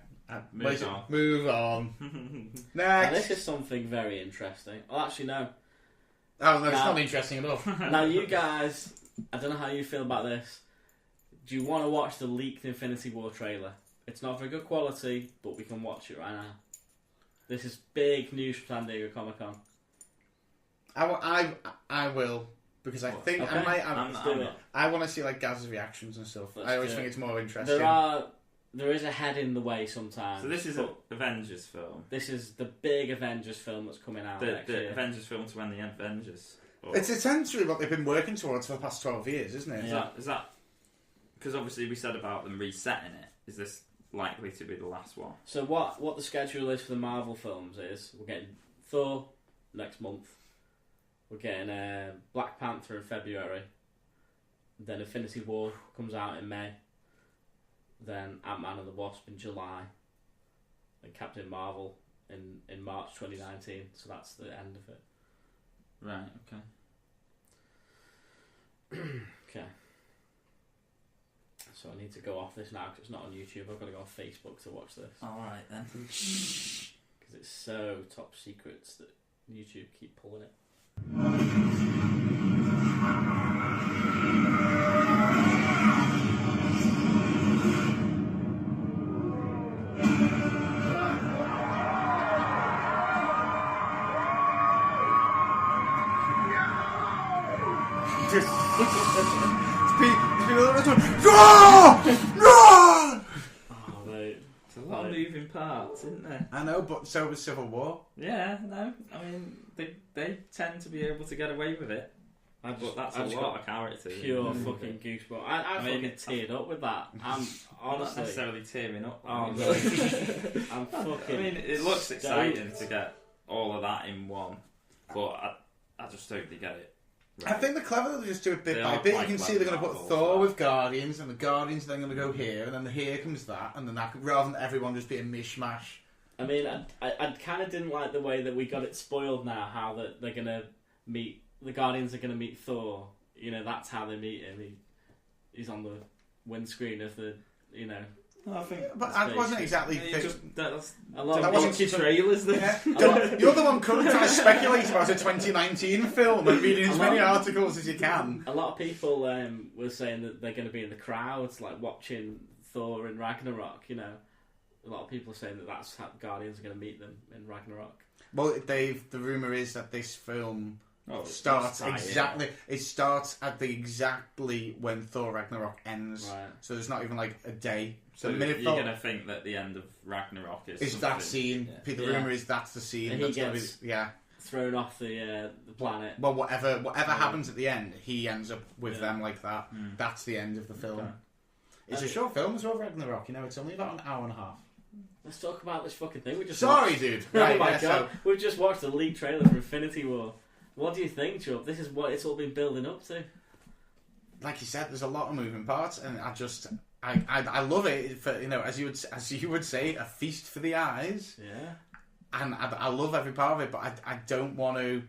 Move on. Next. Now, this is something very interesting. Well, actually, no. Oh, no, it's not interesting at all. Now, you guys, I don't know how you feel about this. Do you want to watch the leaked Infinity War trailer? It's not very good quality, but we can watch it right now. This is big news from San Diego Comic Con. I will, because I think okay. I might. I want to see like Gaz's reactions and stuff. I always think it's more interesting. There is a head in the way sometimes. So this is an Avengers film. This is the big Avengers film that's coming out next year. The Avengers film to win the Avengers. It's essentially what they've been working towards for the past 12 years, isn't it? Is that because obviously we said about them resetting it? Is this likely to be the last one? So what the schedule is for the Marvel films is we're getting Thor next month. We're getting Black Panther in February. Then Infinity War comes out in May. Then Ant-Man and the Wasp in July. And Captain Marvel in March 2019. So that's the end of it. Right, okay. Okay. So I need to go off this now because it's not on YouTube. I've got to go on Facebook to watch this. Alright then. Because it's so top secrets that YouTube keep pulling it. Oh, mate. It's a lot of moving parts, isn't there? I know, but so was Civil War. Yeah, no. I mean, they tend to be able to get away with it. But that's a lot of character. Pure fucking goosebumps. I fucking teared up with that. I'm honestly not necessarily tearing up. Oh, no. I'm fucking. I mean, it looks exciting to get all of that in one, but I just don't get it. Right. I think they're clever that they just do it bit by bit. You can see they're going to put Thor with Guardians, and the Guardians are then going to go here, and then here comes that, and then that, rather than everyone just being mishmash. I mean, I kind of didn't like the way that we got it spoiled now, how that they're going to meet, the Guardians are going to meet Thor. You know, that's how they meet him. He's on the windscreen of the, you know... I think, but I wasn't exactly. That wasn't trailers. Then you're the one currently trying to speculate about a 2019 film and reading as many articles as you can. A lot of people were saying that they're going to be in the crowds, like watching Thor in Ragnarok. You know, a lot of people are saying that that's how Guardians are going to meet them in Ragnarok. Well, Dave, the rumor is that this film starts exactly. It starts at exactly when Thor Ragnarok ends. Right. So there's not even like a day. So the minute you're going to think that the end of Ragnarok is that scene. Yeah. The rumor is that's the scene. And that's he gets thrown off the planet. Well, whatever happens at the end, he ends up with them like that. That's the end of the film. Okay. It's a short film as well, Ragnarok. It's only about an hour and a half. Let's talk about this fucking thing. Dude. Right, oh my god, we've just watched the leaked trailer for Infinity War. What do you think, Chubb? This is what it's all been building up to. Like you said, there's a lot of moving parts, and I love it. For as you would say, a feast for the eyes. Yeah. And I love every part of it, but I don't want to.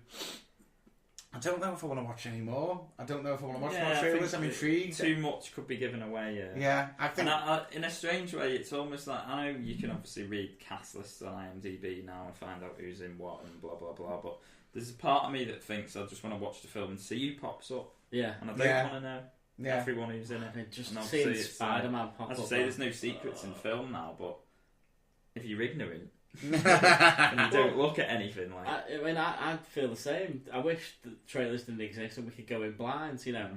I don't know if I want to watch any more. I don't know if I want to watch more trailers. I'm intrigued. Too much could be given away. Yeah, I think. And in a strange way, it's almost like, I know you can obviously read cast lists on IMDb now and find out who's in what and blah blah blah. But there's a part of me that thinks I just want to watch the film and see who pops up. Yeah, and I don't want to know everyone who's in it. I mean, just seeing Spider-Man pop up. As I say, there's no secrets in film now, but if you're ignorant. And you don't look at anything like. I feel the same. I wish the trailers didn't exist and we could go in blind. The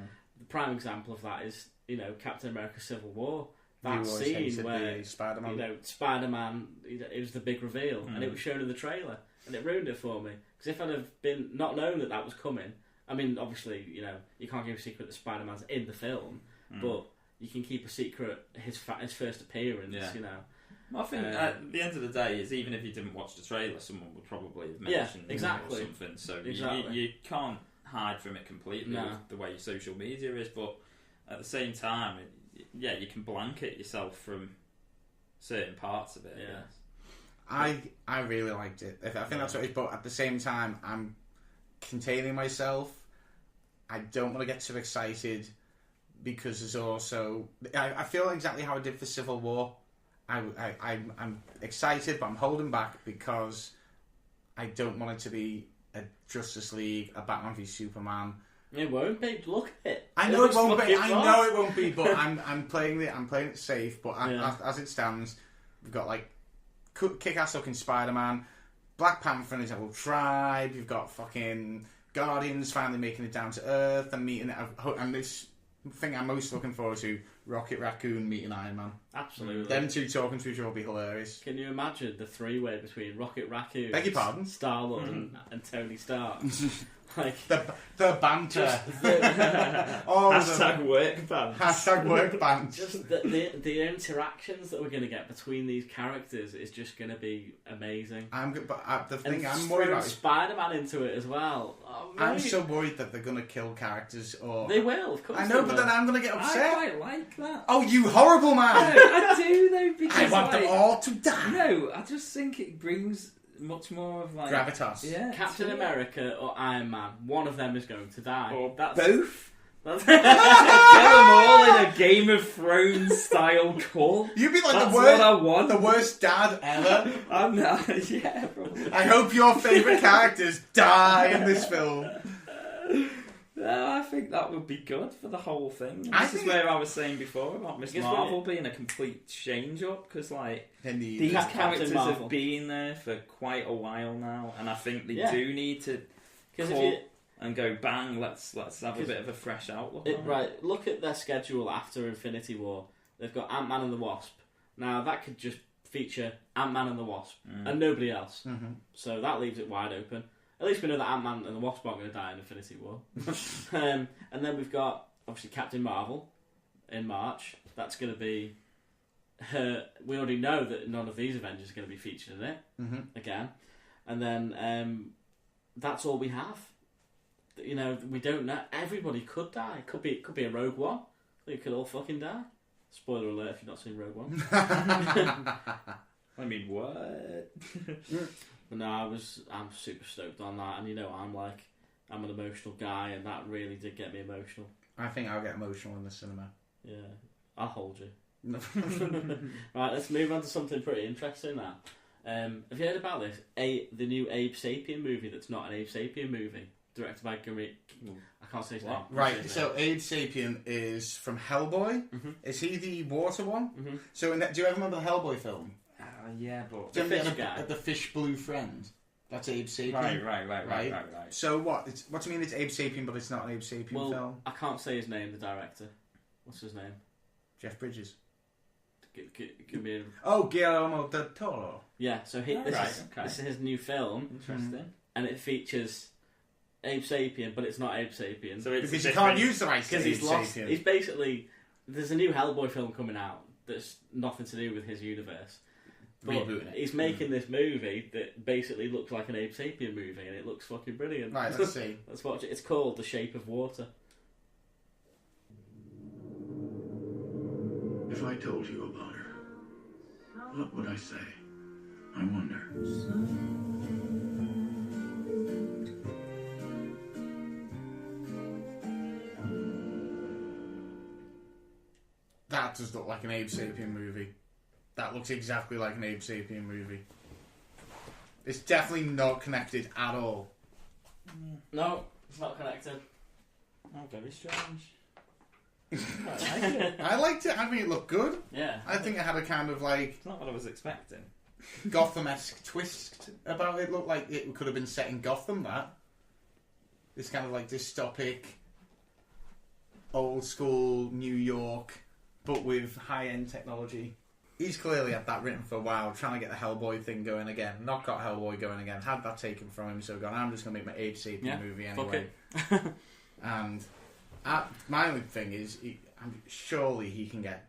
prime example of that is Captain America: Civil War. That scene where Spider-Man, it was the big reveal, and it was shown in the trailer, and it ruined it for me. Because if I'd have been not known that was coming, I mean, obviously, you can't keep a secret that Spider-Man's in the film, but you can keep a secret his first appearance. I think at the end of the day is even if you didn't watch the trailer, someone would probably have mentioned it or something. So you can't hide from it completely with the way social media is. But at the same time, you can blanket yourself from certain parts of it. I really liked it. I think that's what it is. But at the same time, I'm containing myself. I don't want to get too excited because there's also I feel exactly how I did for Civil War. I'm excited, but I'm holding back because I don't want it to be a Justice League, a Batman v Superman. It won't be. Look at it. I know it won't be. I know it won't be. But I'm playing it safe. But as it stands, we've got like kick-ass looking Spider-Man, Black Panther and his whole tribe. You've got fucking Guardians finally making it down to Earth and meeting. And this thing I'm most looking forward to. Rocket Raccoon meeting Iron Man. Absolutely. Them two talking to each other will be hilarious. Can you imagine the three-way between Rocket Raccoon, beg your pardon, Star-Lord and Tony Stark? Like the banter. Hashtag work band. Hashtag work band. Just the interactions that we're going to get between these characters is just going to be amazing. The thing I'm worried about is Spider-Man into it as well. Oh, I'm so worried that they're going to kill characters. Or they will, of course. I know, but then I'm going to get upset. I quite like that. Oh, you horrible man! No, I do though because I want them all to die. No, I just think it brings much more of like gravitas. Yeah, Captain America or Iron Man, one of them is going to die. Or both. Kill them all in a Game of Thrones style call. You'd be like the worst dad ever. I'm not. Yeah, probably. I hope your favourite characters die in this film. No, I think that would be good for the whole thing. This is where I was saying before about Miss Marvel being a complete change-up, because like these characters have been there for quite a while now, and I think they do need to cut and go bang. Let's have a bit of a fresh outlook. Right, look at their schedule after Infinity War. They've got Ant-Man and the Wasp. Now that could just feature Ant-Man and the Wasp and nobody else. Mm-hmm. So that leaves it wide open. At least we know that Ant-Man and the Wasp aren't going to die in Infinity War. And then we've got, obviously, Captain Marvel in March. That's going to be her. We already know that none of these Avengers are going to be featured in it again. And then that's all we have. We don't know. Everybody could die. It could be a Rogue One. They could all fucking die. Spoiler alert if you've not seen Rogue One. I mean, what? But no, I'm super stoked on that, and I'm an emotional guy, and that really did get me emotional. I think I'll get emotional in the cinema. Yeah, I'll hold you. Right, let's move on to something pretty interesting now. Have you heard about this? The new Abe Sapien movie that's not an Abe Sapien movie, directed by Gary. I can't say his name. Right, so Abe Sapien is from Hellboy. Mm-hmm. Is he the water one? Mm-hmm. So do you ever remember the Hellboy film? Yeah, but the fish blue friend. That's Abe Sapien. Right. So what? What do you mean it's Abe Sapien, but it's not an Abe Sapien film? I can't say his name, the director. What's his name? Jeff Bridges. Give me Guillermo del Toro. Yeah, so this is his new film. Interesting. And it features Abe Sapien, but it's not Abe Sapien. So it's because you can't use the rights to because Abe he's lost. Sapien. He's basically there's a new Hellboy film coming out that's nothing to do with his universe. But rebooting it. he's making this movie that basically looks like an Abe Sapien movie, and it looks fucking brilliant. Right, let's see. Let's watch it. It's called The Shape of Water. If I told you about her, what would I say? I wonder. That does look like an Abe Sapien movie. That looks exactly like an Abe Sapien movie. It's definitely not connected at all. No, it's not connected. Oh, very strange. I liked it. I mean, it looked good. Yeah. I think it had a kind of like It's not what I was expecting. Gotham-esque twist about it. It looked like it could have been set in Gotham, that. This kind of like dystopic, old school New York, but with high-end technology. He's clearly had that written for a while, trying to get the Hellboy thing going again. Not got Hellboy going again. Had that taken from him, so gone, I'm just going to make my Abe Sapien movie anyway. Fuck it. And my only thing is, surely he can get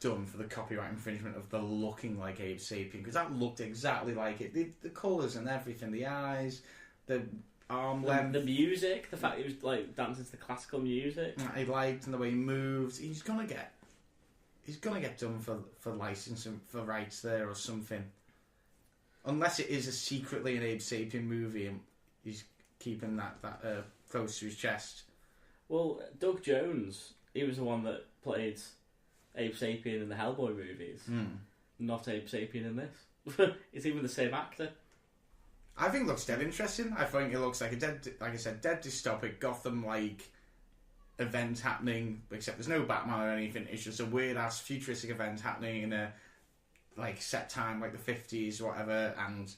done for the copyright infringement of the looking like Abe Sapien, because that looked exactly like it. The colours and everything, the eyes, the arm length, the music, the fact he was like dancing to the classical music. I liked, and the way he moved. He's gonna get done for licensing, for rights there or something. Unless it is secretly an Abe Sapien movie and he's keeping that close to his chest. Well, Doug Jones, he was the one that played Abe Sapien in the Hellboy movies. Not Abe Sapien in this. It's even the same actor. I think it looks dead interesting. I think it looks like a dead dystopic Gotham-like event happening, except there's no Batman or anything. It's just a weird-ass futuristic event happening in a like set time, like the 50s or whatever, and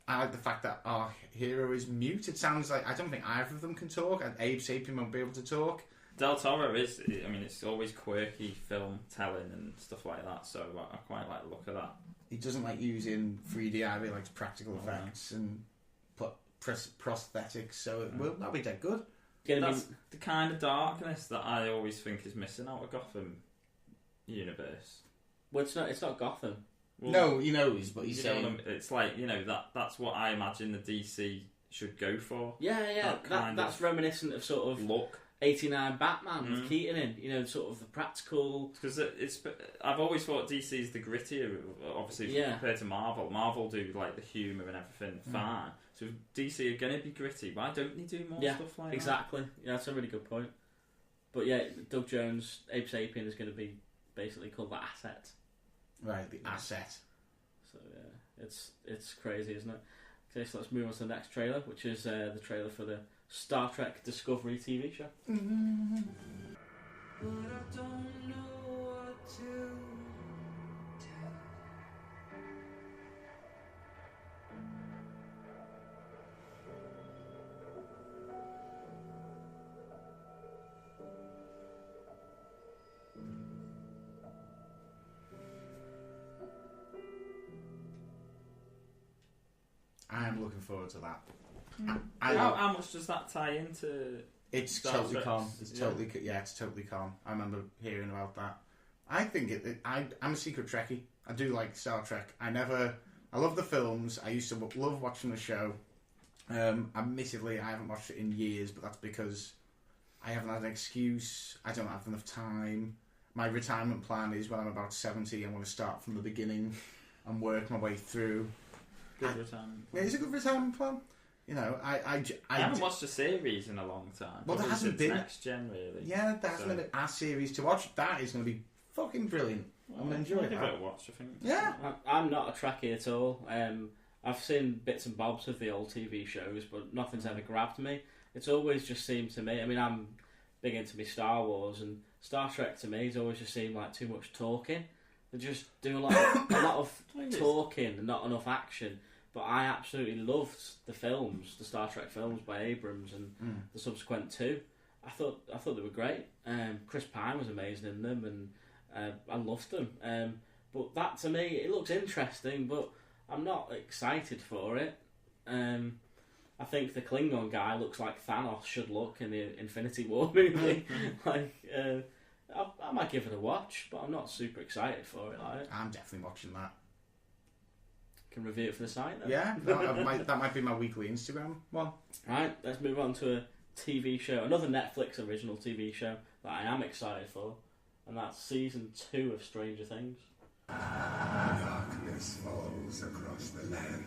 I like the fact that our hero is mute. It sounds like, I don't think either of them can talk, and Abe Sapien won't be able to talk. Del Toro is, I mean, it's always quirky film telling and stuff like that, so I quite like the look of that. He doesn't like using 3D either, he likes practical effects and prosthetics, so that'll be dead good. That's the kind of darkness that I always think is missing out of Gotham universe. Well, it's not Gotham. Well, no, he knows, but he's saying... It's like, that's what I imagine the DC should go for. Yeah. That's reminiscent of sort of... look. 89 Batman with Keaton in, sort of the practical... Because I've always thought DC is the grittier, obviously, compared to Marvel. Marvel do, like, the humour and everything fine. So if DC are going to be gritty, why don't they do more stuff like that? Exactly. Yeah, that's a really good point. But yeah, Doug Jones, Abe Sapien is going to be basically called the Asset. Right, the Asset. So yeah, it's crazy, isn't it? Okay, so let's move on to the next trailer, which is the trailer for the Star Trek Discovery TV show. Mm-hmm. But I don't know what to tell. I am looking forward to that. How much does that tie into? It's totally calm. It's totally calm. I remember hearing about that. I think I'm a secret Trekkie. I do like Star Trek. I love the films. I used to love watching the show. Admittedly, I haven't watched it in years, but that's because I haven't had an excuse. I don't have enough time. My retirement plan is when I'm about 70, I'm going to start from the beginning and work my way through. Good retirement. Yeah, it's a good retirement plan. I haven't watched a series in a long time. Well, there hasn't been next gen really. Yeah, there hasn't been a series to watch. That is going to be fucking brilliant. I'm going to enjoy Give that. it a watch, I think. Yeah, I'm not a Trekkie at all. I've seen bits and bobs of the old TV shows, but nothing's ever grabbed me. It's always just seemed to me. I mean, I'm big into me Star Wars, and Star Trek to me has always just seemed like too much talking. They just do a lot of talking and not enough action. but I absolutely loved the films, the Star Trek films by Abrams and the subsequent 2. I thought they were great. Chris Pine was amazing in them, and I loved them. But that, to me, it looks interesting, but I'm not excited for it. I think the Klingon guy looks like Thanos should look in the Infinity War movie. I might give it a watch, but I'm not super excited for it. I'm definitely watching that. Can review it for the site, though. Yeah, that might be my weekly Instagram one. Right, let's move on to a TV show, another Netflix original TV show that I am excited for, and that's season 2 of Stranger Things. Darkness falls across the land.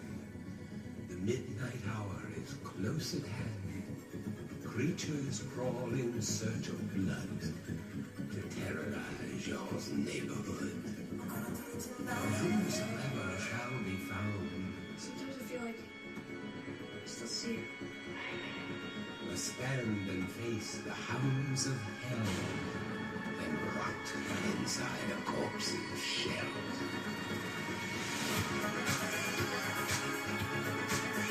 The midnight hour is close at hand. Creatures crawl in search of blood to terrorize your neighborhood. Whosoever shall be found. Sometimes I feel like I still see you. Must stand and face the hounds of hell and rot inside a corpse's shell.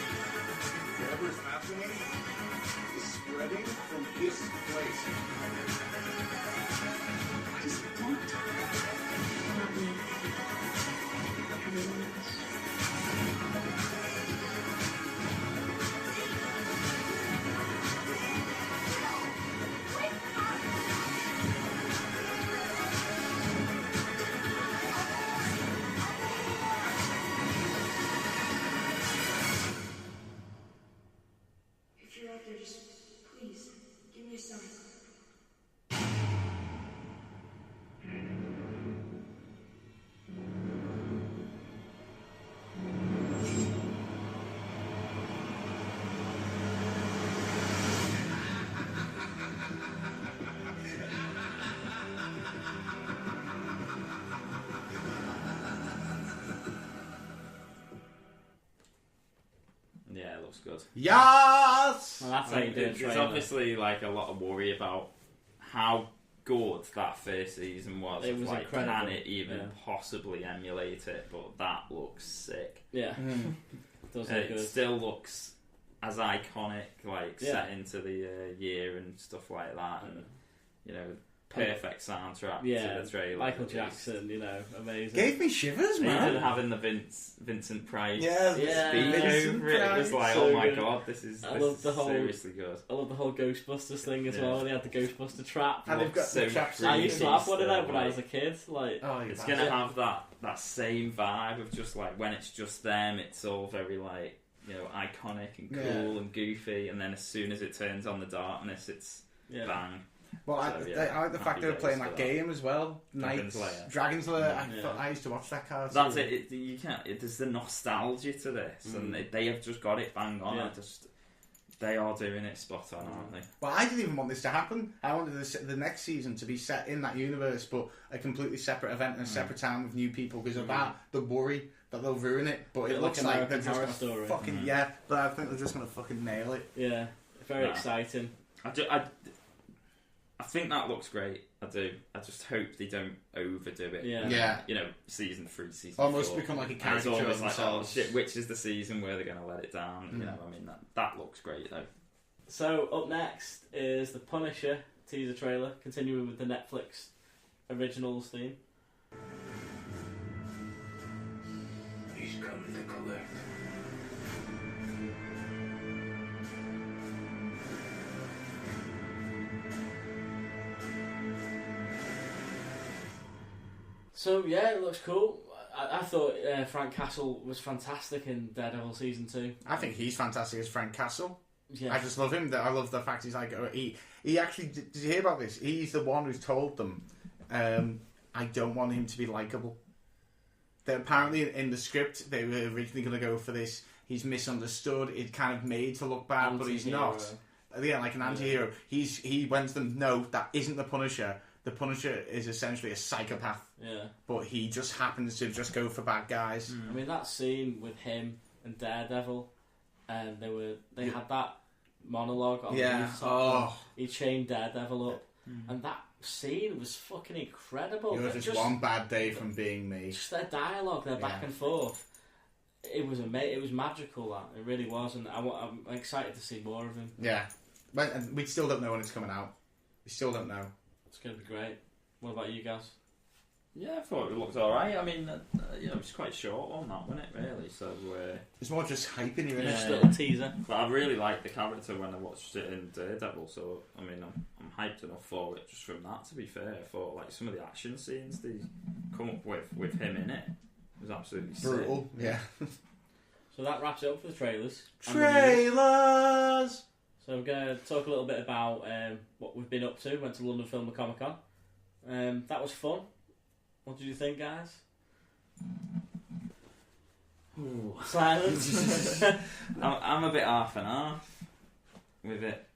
Whatever's happening is spreading from this place. What does it want? Not me. Everyone else. If you're out there, just please give me a sign. Yeah, it looks good. Yes! Well, that's how you do a There's trailer. obviously like a lot of worry about how good that first season was. It was like, incredible. can it even possibly emulate it? But that looks sick. Yeah. It does look It good. still looks as iconic, like Yeah. set into the year and stuff like that, and you know, perfect soundtrack Yeah, to the trailer. Michael at least. Jackson, you know, amazing. Gave me shivers, Even man. having the Vincent Price Yeah, speech Vincent over it was Price. like, So oh my good. god, this is I love the whole- seriously good. I love the whole Ghostbusters thing as Yeah. well. They had the Ghostbuster trap. And they've got So the traps. I used to creepy have one of them still, when I was like- a kid. Like, Oh, you It's bastard. gonna have that same vibe of just like when it's just them, it's all very like, you know, iconic and cool Yeah. and goofy, and then as soon as it turns on the darkness, it's yeah. bang. Well, So, yeah, I like the fact happy they were playing days that for that. game as well. Dragon's Knights, Lair. Dragon's Lair. Yeah. I used to watch that cartoon. That's it. You can't. There's the nostalgia to this, and they have just got it bang on. Yeah. They are doing it spot on, aren't they? Well, I didn't even want this to happen. I wanted the next season to be set in that universe, but a completely separate event and a separate town with new people because of that. The worry that they'll ruin it, but it Bit looks like like American they're just Horror going to Story. fucking yeah. But I think they're just going to fucking nail it. Yeah. Very Nah. exciting. I think that looks great. I do. I just hope they don't overdo it. Yeah. Yeah. You know, season 3, season Almost 4. become like a And it's caricature of almost like, oh themselves. shit, which is the season where they're going to let it down? You know, I mean, that looks great though. So, up next is The Punisher teaser trailer, continuing with the Netflix originals theme. He's come to collect. So, yeah, it looks cool. I thought Frank Castle was fantastic in Daredevil Season 2. I think he's fantastic as Frank Castle. Yeah. I just love him. I love the fact he's like he actually did you hear about this? He's the one who's told them I don't want him to be likable. That apparently in the script they were originally going to go for this. He's misunderstood. It's kind of made to look bad, but he's not. Yeah, like an anti-hero. He went to them. No, that isn't the Punisher. The Punisher is essentially a psychopath. Yeah. But he just happens to just go for bad guys. I mean, that scene with him and Daredevil, and they had that monologue on the Yeah. rooftop. Oh. He chained Daredevil up, and that scene was fucking incredible. You're It just one bad day from being me. Just their dialogue, their back and forth. it was amazing. It was magical. That it really was, and I'm excited to see more of him. Yeah, and we still don't know when it's coming out. We still don't know. It's going to be great. What about you guys? Yeah, I thought it looked alright. I mean, it was quite short on that, wasn't it, really? So, it's more just hyping you in. Just a little teaser. But I really liked the character when I watched it in Daredevil, so, I mean, I'm hyped enough for it just from that, to be fair. I thought, like, some of the action scenes they come up with him in it was absolutely brutal. sick. Yeah. So that wraps it up for the trailers. Trailers! So we're going to talk a little bit about what we've been up to. Went to London Film and Comic Con. That was fun. What did you think, guys? Ooh. Silence. I'm a bit half and half with it.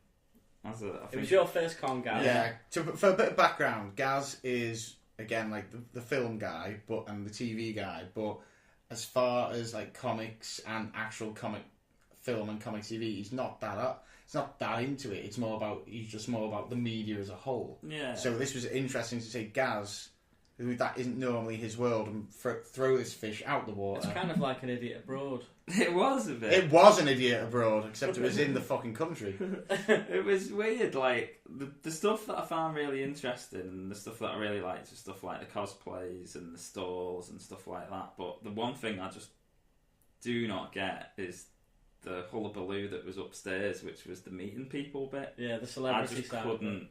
It was your first con, Gaz. Yeah. For a bit of background, Gaz is, again, like the film guy and the TV guy, but as far as like comics and actual comic film and comic TV, he's not that into it. He's just more about the media as a whole. Yeah. So this was interesting to see Gaz, who that isn't normally his world, and throw this fish out the water. It's kind of like An Idiot Abroad. It was a bit. It was An Idiot Abroad, except it was in the fucking country. It was weird, like, the stuff that I found really interesting, and the stuff that I really liked was stuff like the cosplays and the stalls and stuff like that, but the one thing I just do not get is the hullabaloo that was upstairs, which was the meeting people bit. Yeah, the celebrity I just side couldn't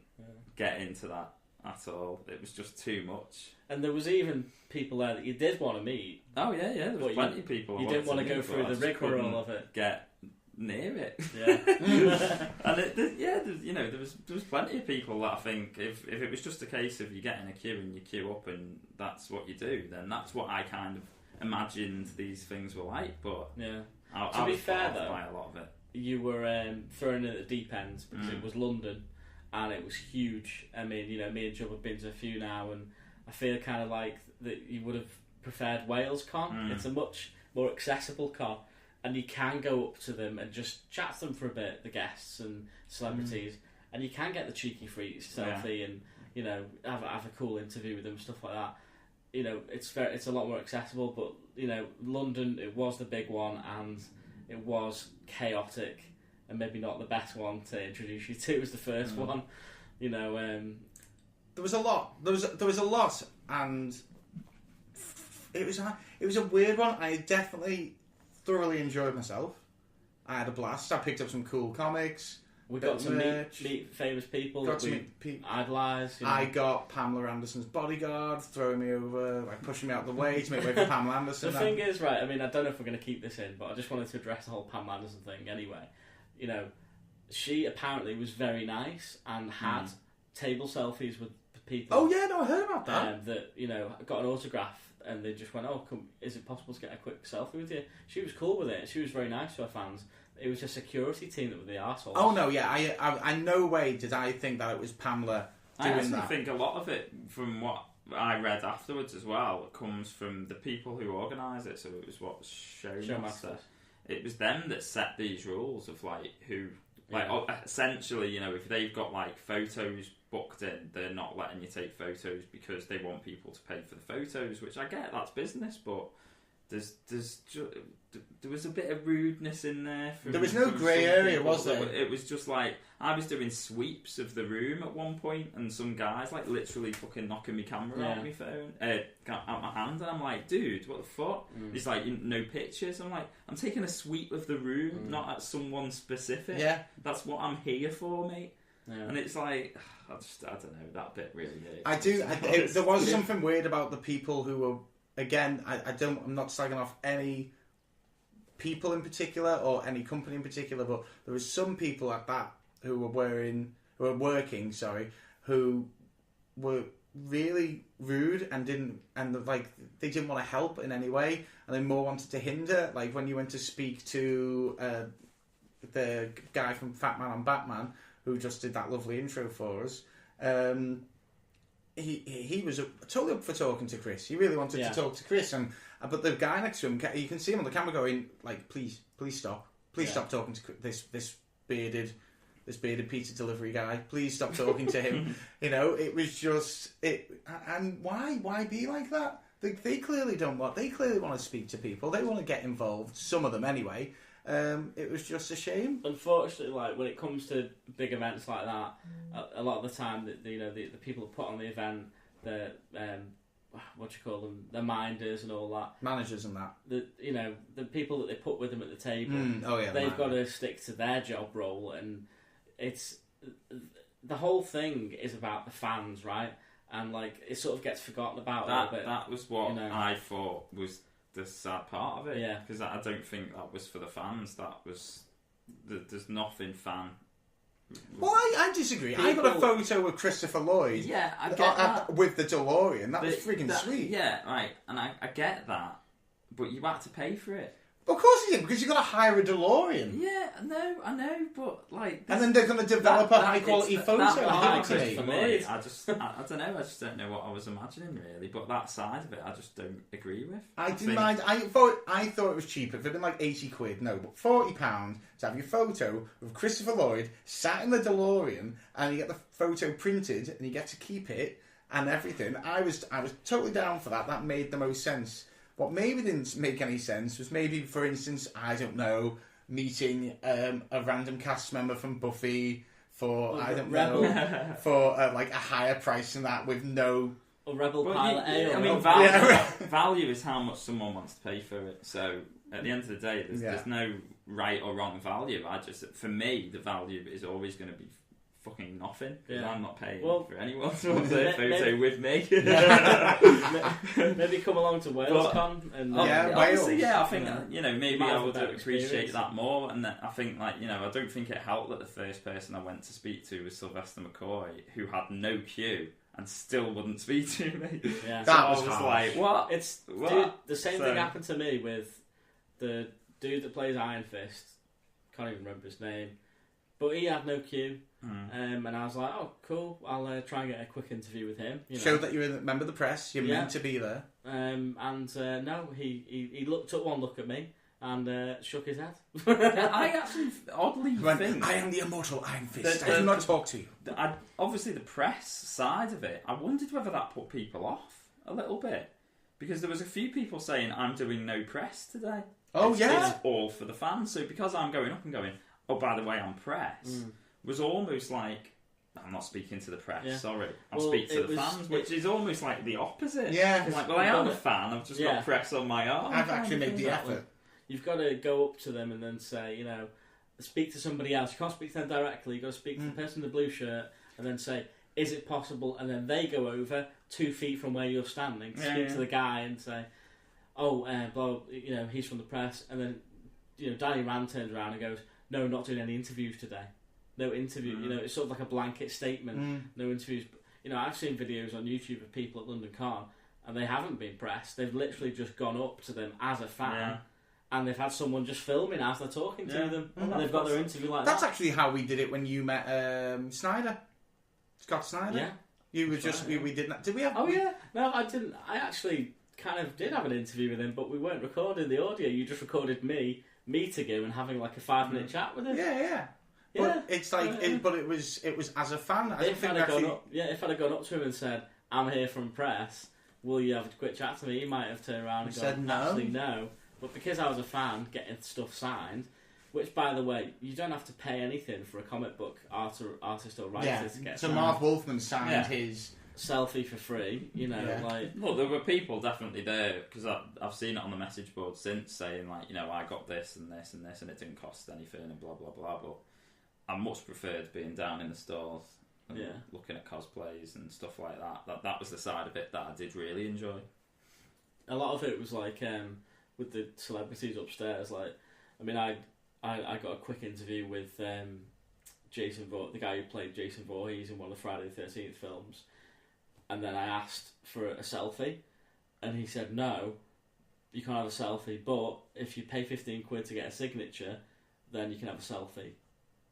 get into that at all. It was just too much. And there was even people there that you did want to meet. Oh yeah, there was plenty of people. You didn't want to go through the rigmarole of it. Get near it. Yeah. And there was plenty of people that I think if it was just a case of you get in a queue and you queue up and that's what you do, then that's what I kind of imagined these things were like. But yeah. I to be fair, though, by a lot of it. You were thrown in at the deep end because it was London and it was huge. I mean, me and Joe have been to a few now, and I feel kind of like that you would have preferred Wales Con. It's a much more accessible con, and you can go up to them and just chat to them for a bit, the guests and celebrities, and you can get the cheeky free selfie and have a cool interview with them, stuff like that. It's a lot more accessible, but London, it was the big one, and it was chaotic, and maybe not the best one to introduce you to. It was the first one, There was a lot. There was a lot, and it was a weird one. I definitely thoroughly enjoyed myself. I had a blast. I picked up some cool comics. We got to meet famous people that we idolise. I got Pamela Anderson's bodyguard throwing me over, like pushing me out of the way to make way for Pamela Anderson. The thing is, right, I mean, I don't know if we're going to keep this in, but I just wanted to address the whole Pamela Anderson thing anyway. She apparently was very nice and had table selfies with people. Oh yeah, no, I heard about that. That got an autograph, and they just went, "Oh, is it possible to get a quick selfie with you?" She was cool with it. She was very nice to her fans. It was a security team that were the arseholes. Oh no, yeah, I no way did I think that it was Pamela doing that. I actually think a lot of it, from what I read afterwards as well, comes from the people who organise it. So it was Showmaster. It was them that set these rules of like who. Essentially, if they've got like photos booked in, they're not letting you take photos because they want people to pay for the photos, which I get, that's business, but there was a bit of rudeness in there. There was no grey area, was there? It was just like, I was doing sweeps of the room at one point, and some guys like literally fucking knocking my camera out my phone, out my hand, and I'm like, dude, what the fuck? It's like, no pictures. I'm like, I'm taking a sweep of the room, not at someone specific. Yeah, that's what I'm here for, mate. Yeah. And it's like, I don't know, that bit really hurt. There was something weird about the people who were. Again, I'm not slagging off any people in particular or any company in particular, but there was some people at that who were working, who were really rude and they didn't want to help in any way, and they more wanted to hinder. Like when you went to speak to the guy from Fatman on Batman, who just did that lovely intro for us. He was totally up for talking to Chris. He really wanted to talk to Chris, but the guy next to him, you can see him on the camera going like, "Please stop! Stop talking to this bearded pizza delivery guy. Please stop talking to him." It was just it. And why be like that? They clearly don't want. They clearly want to speak to people. They want to get involved. Some of them, anyway. It was just a shame. Unfortunately, like when it comes to big events like that, a lot of the time, the people who put on the event, the what do you call them, the minders and all that, managers and that. The people that they put with them at the table. They've got to stick to their job role, and it's the whole thing is about the fans, right? And like it sort of gets forgotten about a little bit. That was what I thought was the sad part of it. Yeah, because I don't think that was for the fans. That was there's nothing fan. Well, I disagree. I got a photo with Christopher Lloyd. Yeah, I get that. With the DeLorean. That was freaking sweet. Yeah, right. And I get that, but you had to pay for it. Of course you did, because you've got to hire a DeLorean. Yeah, I know, but like... And then they're going to develop a high-quality photo. For me, I don't know, I just don't know what I was imagining, really, but that side of it, I just don't agree with. I didn't mind. I thought it was cheaper. If it had been like 80 quid, no, but £40 to have your photo of Christopher Lloyd sat in the DeLorean, and you get the photo printed, and you get to keep it, and everything. I was totally down for that. That made the most sense. What maybe didn't make any sense was maybe, for instance, I don't know, meeting a random cast member from Buffy for, for like a higher price than that with no... A Rebel Pilot A. I mean, value is how much someone wants to pay for it. So, at the end of the day, there's no right or wrong value. For me, the value is always going to be fucking nothing, because I'm not paying for anyone to want a photo with me. Maybe come along to WalesCon and Wales. I think maybe I would appreciate that more. And I think I don't think it helped that the first person I went to speak to was Sylvester McCoy, who had no queue and still wouldn't speak to me. Yeah, so I was like, what? Dude, the same thing happened to me with the dude that plays Iron Fist. Can't even remember his name, but he had no queue. And I was like, oh, cool, I'll try and get a quick interview with him. Show that you're a member of the press, you're meant to be there. No, he took one look at me and shook his head. I actually oddly think... I am the immortal Iron Fist, I do not talk to you. Obviously the press side of it, I wondered whether that put people off a little bit. Because there was a few people saying, I'm doing no press today. It's all for the fans. So because I'm going up and going, oh, by the way, I'm press... was almost like, I'm not speaking to the press, sorry. I'll speak to the fans, which is almost like the opposite. Yeah. It's like, well, I am a fan, I've just got press on my arm. I've actually made the effort. You've got to go up to them and then say, speak to somebody else. You can't speak to them directly, you've got to speak to the person in the blue shirt and then say, is it possible? And then they go over 2 feet from where you're standing to speak to the guy and say, he's from the press. And then, Danny Rand turns around and goes, no, not doing any interviews today. No interview, it's sort of like a blanket statement. No interviews. I've seen videos on YouTube of people at London Con, and they haven't been pressed. They've literally just gone up to them as a fan, and they've had someone just filming as they're talking to them, and they've got their interview like that. That's actually how we did it when you met Snyder, Scott Snyder. Yeah, you were just we did that. Did we have? Oh yeah, no, I didn't. I actually kind of did have an interview with him, but we weren't recording the audio. You just recorded me meeting him and having like a 5-minute chat with him. Yeah. But it's like, but it was as a fan. If I'd have gone up to him and said, "I'm here from press, will you have a quick chat to me?" He might have turned around and said no. Actually, no. But because I was a fan, getting stuff signed, which by the way, you don't have to pay anything for a comic book artist or writer to get. So signed. Mark Wolfman signed his selfie for free. Well, there were people definitely there because I've seen it on the message board since saying I got this and this and this and it didn't cost anything and blah blah blah. But I much preferred being down in the stalls and looking at cosplays and stuff like that. That was the side of it that I did really enjoy. A lot of it was like with the celebrities upstairs. I got a quick interview with Jason, the guy who played Jason Voorhees in one of the Friday the 13th films, and then I asked for a selfie, and he said no, you can't have a selfie, but if you pay 15 quid to get a signature, then you can have a selfie.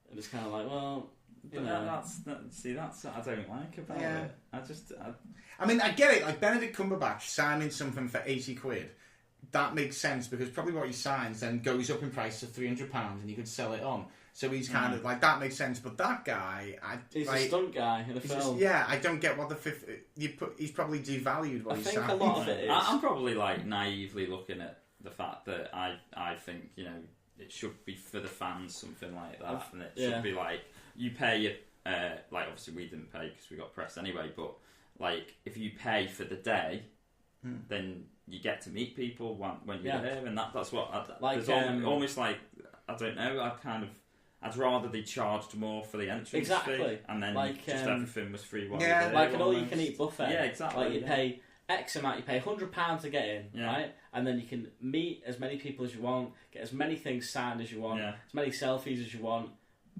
And it's kind of like, well, that's what I don't like about it. I get it. Like Benedict Cumberbatch signing something for 80 quid, that makes sense because probably what he signs then goes up in price to £300 and you could sell it on. So he's kind of like that makes sense. But that guy, he's a stunt guy in the film. I don't get what the fifth. He's probably devalued what he's saying. I think a lot of it is. I'm probably like naively looking at the fact that I think it should be for the fans, something like that, and it should be like you pay. Like obviously we didn't pay because we got press anyway, but like if you pay for the day, then you get to meet people when you're there, and that's what almost like I don't know. I'd rather they charged more for the entrance fee, and then just everything was free. Like an all-you-can-eat buffet. Yeah, exactly. Like you pay X amount, you pay £100 to get in, right? And then you can meet as many people as you want, get as many things signed as you want, as many selfies as you want.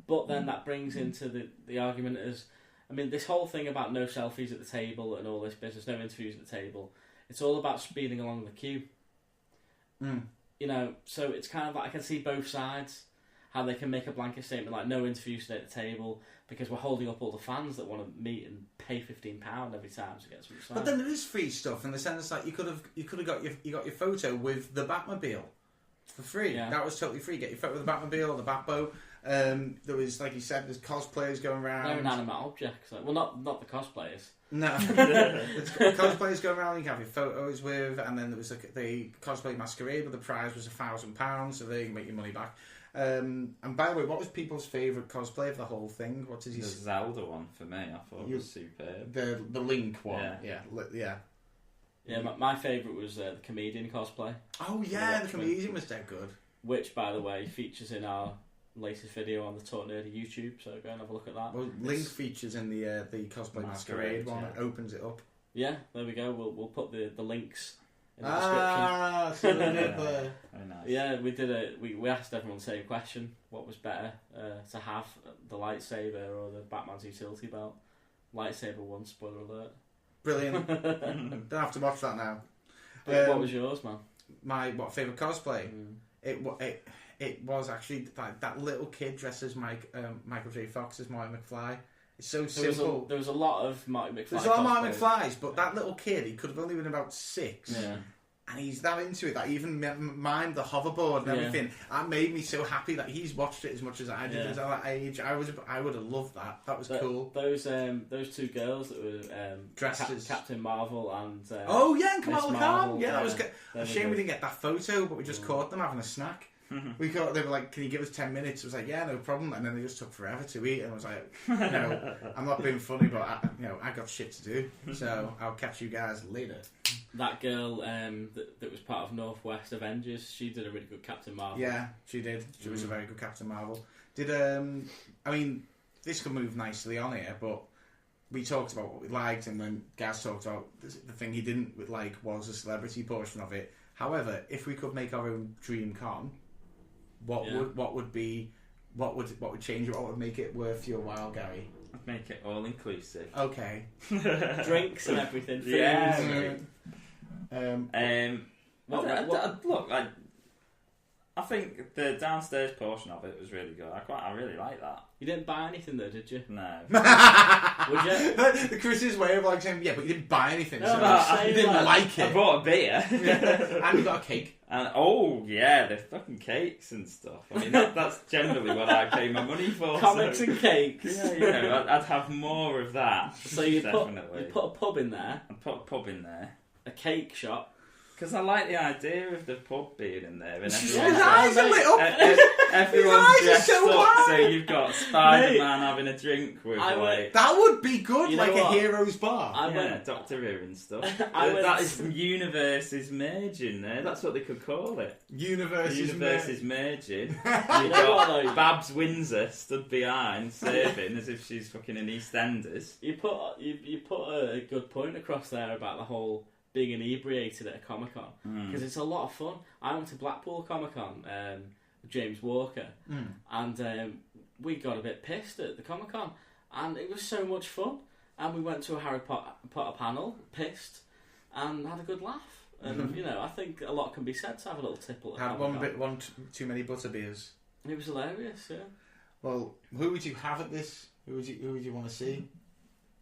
But then that brings into the argument as, I mean, this whole thing about no selfies at the table and all this business, no interviews at the table, it's all about speeding along the queue. So it's kind of like I can see both sides, how they can make a blanket statement like no interviews at the table because we're holding up all the fans that want to meet and pay £15 every time to get something signed. But then there is free stuff in the sense like you could have got your photo with the Batmobile for free. Yeah. That was totally free. Get your photo with the Batmobile, the Batboat. There was, like you said, there's cosplayers going around. They're inanimate objects. Well, not the cosplayers. No, there's cosplayers going around. You can have your photos with, and then there was the cosplay masquerade, where the prize was £1,000, so they can make your money back. And by the way, what was people's favourite cosplay of the whole thing? What did he? The Zelda one for me. I thought it was superb. The Link one. Yeah. My favourite was the comedian cosplay. Oh yeah, the comedian was dead good. Which, by the way, features in our latest video on the Talk Nerdy YouTube, so go and have a look at that. Well, Link features in the cosplay masquerade one. It opens it up. Yeah, there we go. We'll put the links in the description. So they did there. Very nice. Yeah, we did we asked everyone the same question: what was better to have, the lightsaber or the Batman's utility belt? Lightsaber won. Spoiler alert. Brilliant. Don't have to watch that now. What was yours, man? My favourite cosplay? It was actually like that little kid dressed as Michael J. Fox as Marty McFly. It's so simple. There was a lot of Marty McFly. There's a lot of Marty McFlys, but that little kid, he could have only been about 6. Yeah. And he's that into it that he even mimed the hoverboard and everything. That made me so happy that he's watched it as much as I did at that age. I would have loved that. That was cool. Those 2 girls that were dressed as Captain Marvel and and Kamala Khan. Yeah, that was good. A shame we didn't get that photo, but we just caught them having a snack. They were like, "Can you give us 10 minutes?" I was like, "Yeah, no problem." And then they just took forever to eat, and I was like, I'm not being funny, but I got shit to do, so I'll catch you guys later." That girl that was part of Northwest Avengers, she did a really good Captain Marvel. Yeah, she did. She was a very good Captain Marvel. I mean, this could move nicely on here, but we talked about what we liked, and then Gaz talked about the thing he didn't like was the celebrity portion of it. However, if we could make our own dream con, what would change it? What would make it worth your while, Gary? I'd make it all inclusive. Okay. Drinks and everything. Food. Yeah. Look, I think the downstairs portion of it was really good. I really like that. You didn't buy anything though, did you? No. Would you? Chris's way of like saying, yeah, but you didn't buy anything, so you didn't like it. I bought a beer. And you got a cake. And the fucking cakes and stuff. I mean, that's generally what I pay my money for. Comics and cakes. Yeah, I'd have more of that. So you put a pub in there. I'd put a pub in there. A cake shop. Because I like the idea of the pub being in there. And his eyes are lit up. Everyone's dressed up, so you've got Spider-Man having a drink with that would be good, like a hero's bar. Doctor Who and stuff. That is universes merging there. That's what they could call it. Universes merging. You've got Babs Windsor stood behind, serving as if she's fucking an EastEnders. You put a good point across there about the whole being inebriated at a Comic-Con, because it's a lot of fun. I went to Blackpool Comic-Con with James Walker, and we got a bit pissed at the Comic-Con, and it was so much fun. And we went to a Harry Potter panel, pissed, and had a good laugh. And I think a lot can be said to have a little tipple at Had one too many butterbeers. It was hilarious, yeah. Well, who would you have at this? Who would you want to see?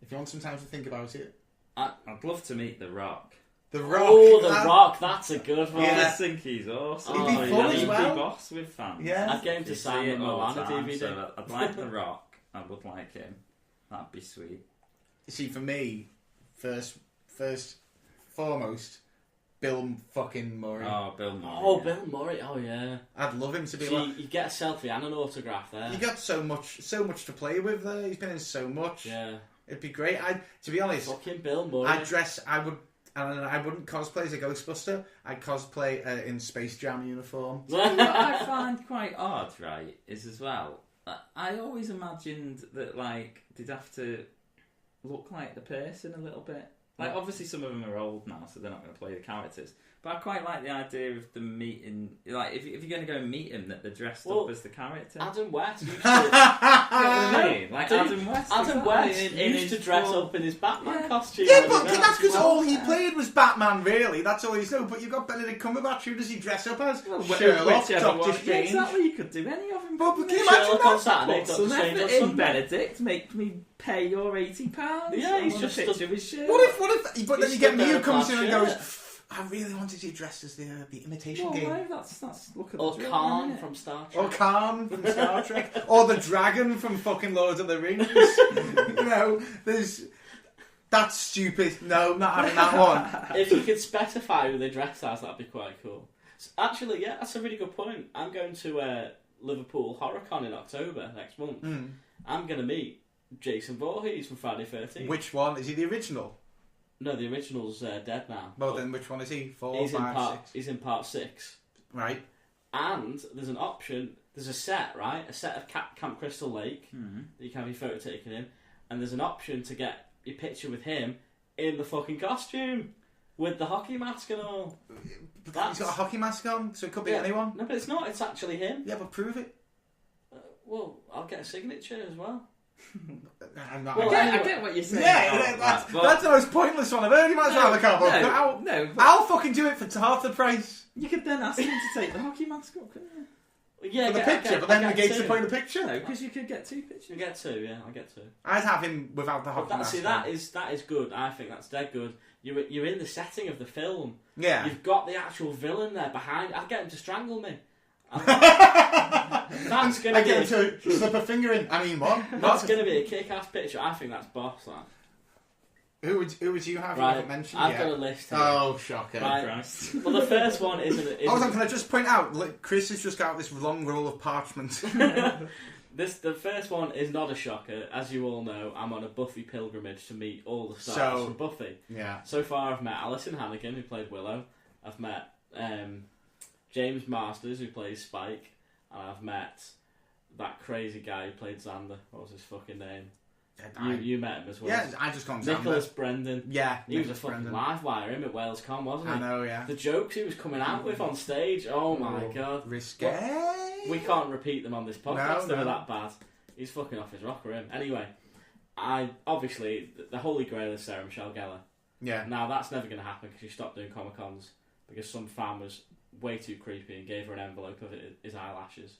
If you want some time to think about it. I'd love to meet The Rock. The Rock. Oh, The Rock, that's a good one. I just think he's awesome. He'd be fun as He'd well. be boss with fans. Yeah. I'd get him to sign the Moana DVD. So I'd like The Rock. I would like him. That'd be sweet. See, for me, first foremost, Bill fucking Murray. Oh, Bill Murray. Oh, Bill Murray. Oh, yeah. I'd love him to be So like. you get a selfie and an autograph there. You got so much to play with there. He's been in so much. Yeah. It'd be great. To be honest, Fucking Bill Murray. I wouldn't cosplay as a Ghostbuster. I'd cosplay in Space Jam uniform. What I find quite odd, right, is as well, I always imagined that, like, they'd have to look like the person a little bit. Like, obviously some of them are old now, so they're not going to play the characters. But I quite like the idea of them meeting... Like, if you're going to go and meet him, that they're dressed up as the character. Adam West used to... You know what I mean? Like, Adam West... Adam West used to dress up in his Batman costume. Yeah, but that's because all he played was Batman, really. That's all he's known. But you've got Benedict Cumberbatch. Who does he dress up as? Sherlock, Doctor Strange. Yeah, exactly, you could do any of them. But can you imagine on Saturday, Some effort in Benedict, make me pay your £80. Yeah, he's just a picture with Sherlock. What if... But then you get me who comes in and goes... I really wanted you dressed as the Imitation Game. No, that's look at or the Khan from Star Trek. Or Khan from Star Trek. Or the dragon from fucking Lord of the Rings. You know, that's stupid. No, not having that one. If you could specify who they dress as, that'd be quite cool. Actually, yeah, that's a really good point. I'm going to Liverpool HorrorCon in October next month. I'm going to meet Jason Voorhees from Friday 13th. Which one? Is he the original? No, the original's dead now. Well, then which one is he? 4, he's 5, 6? He's in part 6. Right. And there's an option, there's a set, right? A set of Camp Crystal Lake that you can have your photo taken in. And there's an option to get your picture with him in the fucking costume. With the hockey mask and all. He's got a hockey mask on, so it could be anyone. No, but it's not, it's actually him. Yeah, but prove it. Well, I'll get a signature as well. I'm not. Well, I get what you're saying. Yeah, that's the most pointless one I've heard. You might as well have a cardboard. I'll fucking do it for half the price. You could then ask him to take the hockey mask off, couldn't you? Yeah, for the picture, but then negates the point of the picture. No, because you could get 2 pictures. You get 2, yeah, I'll get 2. I'd have him without the hockey mask. See, that is good. I think that's dead good. You're in the setting of the film. Yeah. You've got the actual villain there behind. I'd get him to strangle me. That's going to be... I get him to slip a finger in. I mean, what? That's going to be a kick-ass picture. I think that's boss, that. Who would you have? Right, you haven't mentioned I've yet? got a list here. Oh, shocker. Right. Well, the first one isn't... Can I just point out, Chris has just got out this long roll of parchment. The first one is not a shocker. As you all know, I'm on a Buffy pilgrimage to meet all the stars from Buffy. Yeah. So far, I've met Alison Hannigan, who played Willow. I've met James Masters, who plays Spike. And I've met that crazy guy who played Xander. What was his fucking name? You met him as well. Yeah, I just called him Nicholas Brendan. Yeah, he was a fucking live wire him at WalesCon, wasn't he? I know, yeah. The jokes he was coming out with on stage, oh my god. Risque. We can't repeat them on this podcast, they were that bad. He's fucking off his rocker, him. Anyway, obviously, the holy grail is Sarah Michelle Gellar. Yeah. Now, that's never going to happen because she stopped doing Comic-Cons because some fan was way too creepy and gave her an envelope of his eyelashes.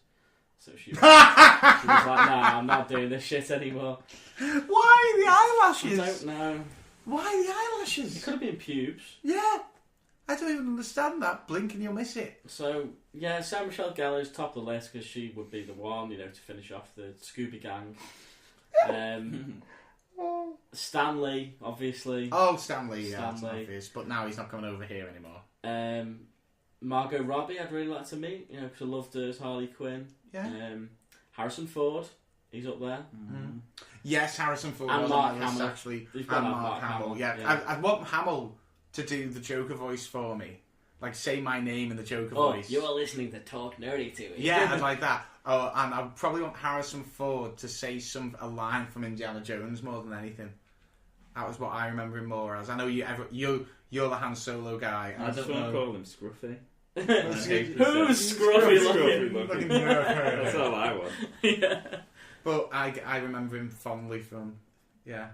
So she was like, "No, I'm not doing this shit anymore." Why the eyelashes? I don't know. Why the eyelashes? It could have been pubes. Yeah. I don't even understand that. Blink and you'll miss it. So, yeah, Sarah Michelle Gellar is top of the list because she would be the one, to finish off the Scooby Gang. Stanley, obviously. Oh, Stanley, yeah, that's obvious. But now he's not coming over here anymore. Margot Robbie, I'd really like to meet, because I loved her as Harley Quinn. Yeah. Harrison Ford, he's up there. Mm-hmm. Yes, Harrison Ford and was Mark on my list, Hamill. actually. And Mark Hamill, yeah. I want Hamill to do the Joker voice for me. Like, say my name in the Joker voice. You're listening to Talk Nerdy to me. Yeah, I'd like that. Oh, and I probably want Harrison Ford to say a line from Indiana Jones more than anything. That was what I remember him more as. I know you're the Han Solo guy. I just want to call him Scruffy. Who's scruffy looking? That's all I want. Yeah. But I remember him fondly from, yeah.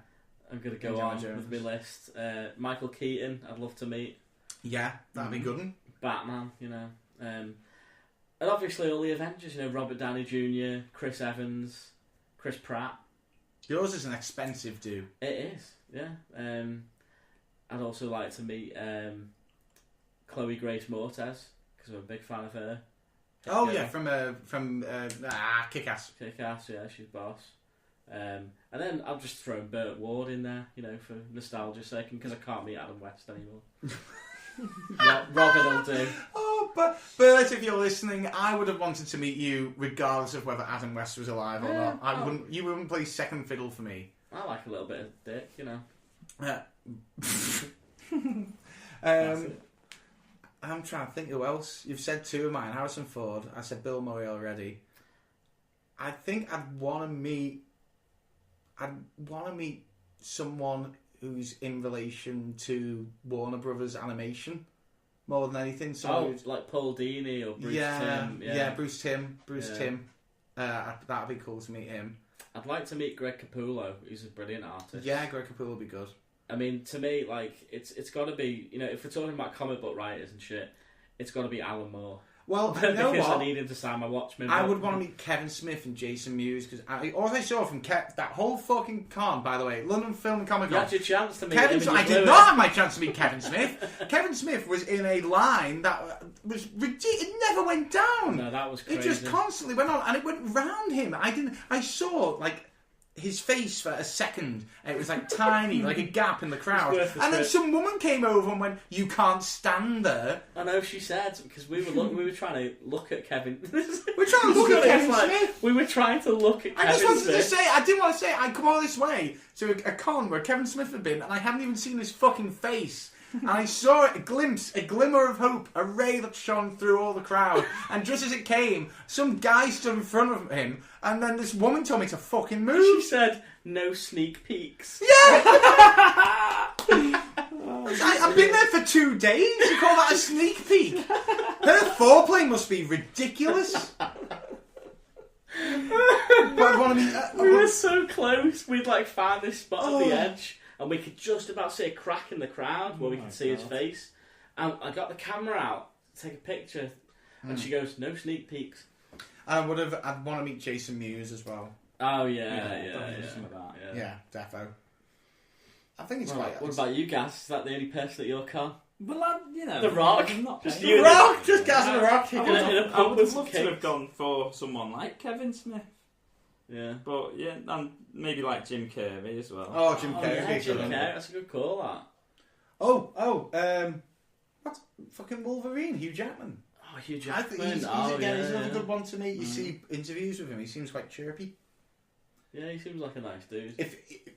I'm going to go on with my list. Michael Keaton, I'd love to meet. Yeah, that'd be good. Batman, and obviously all the Avengers, Robert Downey Jr., Chris Evans, Chris Pratt. Yours is an expensive do. It is, yeah. I'd also like to meet Chloe Grace Moretz because I'm a big fan of her. Oh yeah, from Kick-Ass. Kick-Ass, yeah, she's boss. And then I'll just throw Burt Ward in there, for nostalgia's sake, because I can't meet Adam West anymore. Robin will do. Oh, but Bert, if you're listening, I would have wanted to meet you regardless of whether Adam West was alive or not. You wouldn't play second fiddle for me. I like a little bit of dick, I'm trying to think who else. You've said two of mine. Harrison Ford. I said Bill Murray already. I think I'd want to meet someone who's in relation to Warner Brothers Animation more than anything. So like Paul Dini or Bruce Timm. Bruce Timm. That'd be cool to meet him. I'd like to meet Greg Capullo. He's a brilliant artist. Yeah, Greg Capullo would be good. I mean, to me, like, it's got to be, if we're talking about comic book writers and shit, it's got to be Alan Moore. Well, you know because what? I need him to sign my Watchmen. I would want to meet Kevin Smith and Jason Mewes, because all I saw from that whole fucking con, by the way, London Film and Comic Con. You had your chance to meet I did not have my chance to meet Kevin Smith. Kevin Smith was in a line that was ridiculous. It never went down. No, that was crazy. It just constantly went on, and it went round him. I saw, like, his face for a second. It was like tiny, like a gap in the crowd. And then some woman came over and went, "You can't stand there." I know, she said, because we were trying to look at Kevin. We're trying to look at Kevin Smith. We were trying to look at Kevin Smith. I didn't want to say, I'd come all this way to a con where Kevin Smith had been, and I hadn't even seen his fucking face. And I saw a glimmer of hope, a ray that shone through all the crowd. And just as it came, some guy stood in front of him, and then this woman told me to fucking move. She said, "No sneak peeks." Yeah! I've been there for 2 days. You call that a sneak peek? Her foreplay must be ridiculous. We were so close. We'd found this spot at the edge. And we could just about see a crack in the crowd where we could see his face. And I got the camera out to take a picture. And she goes, "No sneak peeks." I'd want to meet Jason Mewes as well. Oh, yeah. Yeah, defo. I think it's quite... What about you, Gaz? Is that the only person at your con? Well, The Rock. Just The Rock. Just Gaz and The Rock. I would have loved to have gone for someone like Kevin Smith. Yeah. But, yeah, and maybe like Jim Carrey as well. Oh, Jim Carrey. Yeah, Jim Carrey. That's a good call, that. What's fucking Wolverine? Hugh Jackman. Oh, Hugh Jackman. I think he's another good one to meet. You see interviews with him, he seems quite chirpy. Yeah, he seems like a nice dude.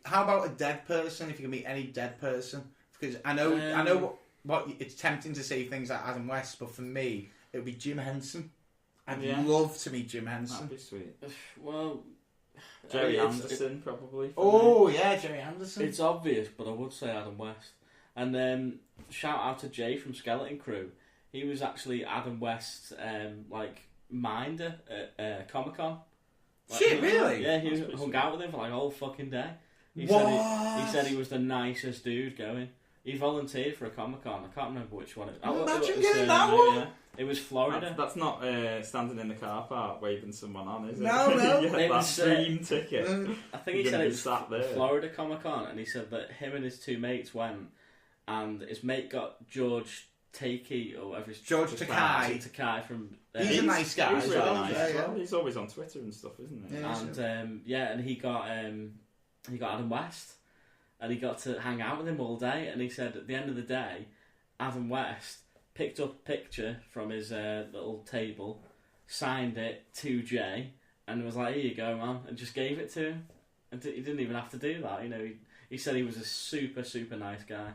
How about a dead person? If you can meet any dead person, because I know what it's tempting to say things like Adam West, but for me, it would be Jim Henson. I'd love to meet Jim Henson. That'd be sweet. Well, Jerry Anderson, probably. Jerry Anderson. It's obvious, but I would say Adam West. And then shout out to Jay from Skeleton Crew. He was actually Adam West's minder at Comic Con. Shit, really? Yeah, he hung out with him for a whole fucking day. He said he was the nicest dude going. He volunteered for a Comic Con. I can't remember which one. Imagine getting that one. Yeah. It was Florida. That's not standing in the car park waving someone on, is it? No. It was dream ticket. I think he said it was Florida Comic Con, and he said that him and his two mates went, and his mate got George Takei or whatever. George Takei. Takei from. He's a nice guy. He's really nice. Yeah. He's always on Twitter and stuff, isn't he? Yeah, and he got Adam West, and he got to hang out with him all day. And he said at the end of the day, Adam West picked up a picture from his little table, signed it to Jay, and was like, "Here you go, man," and just gave it to him. And he didn't even have to do that. He said he was a super, super nice guy.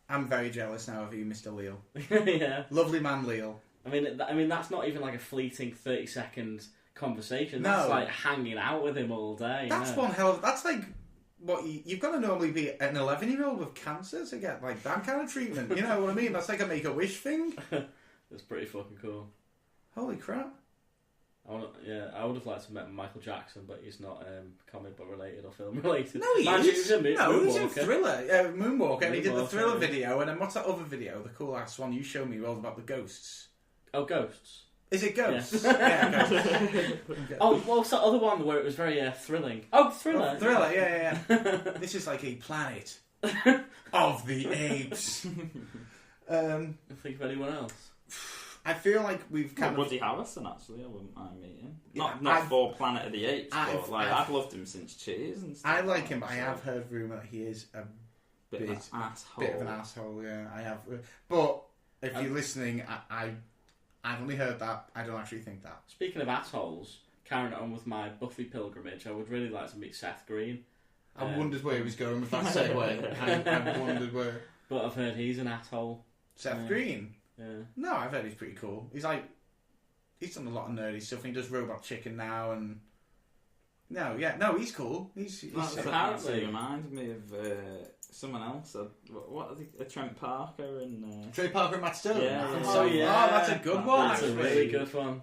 I'm very jealous now of you, Mr. Leal. Yeah. Lovely man, Leal. I mean, that's not even a fleeting 30-second conversation. No. That's like hanging out with him all day. That's one hell of... That's like... What you've got to normally be an 11-year-old with cancer to get that kind of treatment. You know what I mean? That's like a Make-A-Wish thing. That's pretty fucking cool. Holy crap. I would have liked to meet Michael Jackson, but he's not comic book related or film related. No, he is. He's in Thriller. Moonwalker. And he did the Thriller video, and then what's that other video? The cool ass one you showed me all about the ghosts. Oh, Ghosts. Is it Ghosts? Yes. Yeah, Ghosts. Oh, what's that other one where it was very thrilling? Oh, Thriller. Thriller, yeah. This is like a planet of the Apes. Think of anyone else. I feel like we've kind of... Woody Harrelson, actually, I wouldn't mind meeting. Not for Planet of the Apes, but I've loved him since Cheers and stuff. I like him, but I have heard rumour that he is a bit of an asshole. Bit of an asshole, yeah. I have. But if you're listening, I've only heard that. I don't actually think that. Speaking of assholes, carrying on with my Buffy pilgrimage, I would really like to meet Seth Green. I wondered where he was going with that segue. I wondered where. But I've heard he's an asshole. Seth Green? Yeah. No, I've heard he's pretty cool. He's done a lot of nerdy stuff. And he does Robot Chicken now, and he's cool. He's apparently reminds me of someone else. What are they? Trent Parker and Trey Parker and Matt Stone. Yeah. Oh, that's a good one. That's a really good one.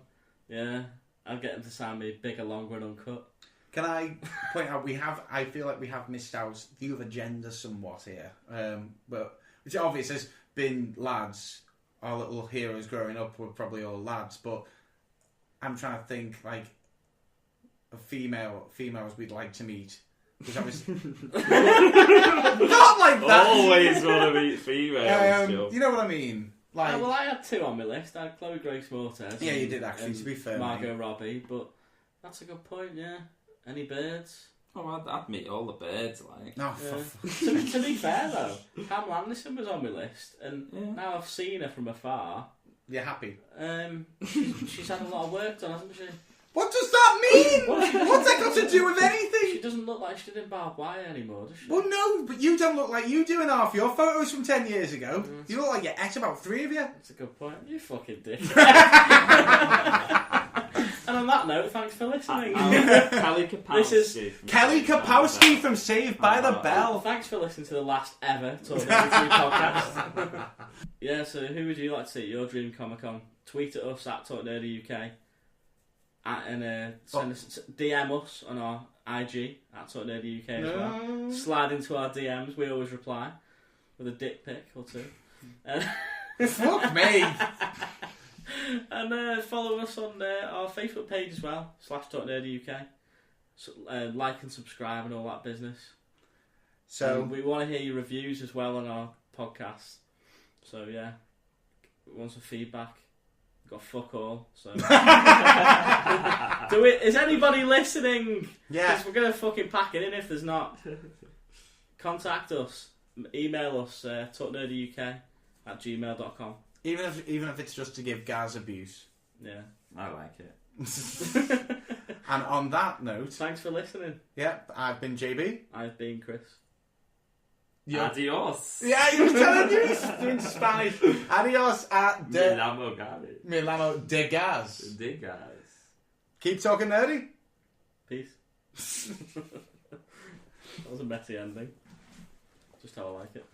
Yeah, I'll get him to sign me Bigger, Longer, and Uncut. Can I point out I feel like we have missed out the other gender somewhat here. But it's obvious has been lads. Our little heroes growing up were probably all lads, but I'm trying to think like of females we'd like to meet. Because obviously not like that. Always want to meet females. You know what I mean? Like, well, I had two on my list. I had Chloe Grace Moretz. Yeah, you did actually. To be fair, Margot Robbie, but that's a good point. Yeah, any birds? Oh, I'd meet all the birds, like. No, to be fair though, Pam Anderson was on my list, and now I've seen her from afar. You're happy? She's had a lot of work done, hasn't she? What does that mean? What's that got to do with anything? She doesn't look like she did in barbed wire anymore, does she? Well, no, but you don't look like you do in half your photos from 10 years ago. You look like you're at about 3 of you. That's a good point. You fucking dick. And on that note, thanks for listening. Kelly Kapowski from Saved by the Bell. Thanks for listening to the last ever Talk Nerdy podcast. Yeah, so who would you like to see at your dream Comic-Con? Tweet at us at Talk Nerdy UK. And send us, DM us on our IG at Talk Nerdy UK as well. Slide into our DMs, we always reply with a dick pic or two. Fuck me. And follow us on our Facebook page as well, /Talk Nerdy UK. So, like and subscribe and all that business. So we want to hear your reviews as well on our podcast. So yeah, we want some feedback. Got fuck all. So is anybody listening? Yeah, we're gonna fucking pack it in if there's not. Contact us. Email us talknerdyuk@gmail.com. Even if it's just to give Gaz abuse. Yeah, I like it. And on that note, thanks for listening. Yep, I've been JB. I've been Chris. Adios. Yeah, he was telling you he's doing Spanish. Adios at Milano de Gaz. De Gaz. Keep talking nerdy. Peace. That was a messy ending. Just how I like it.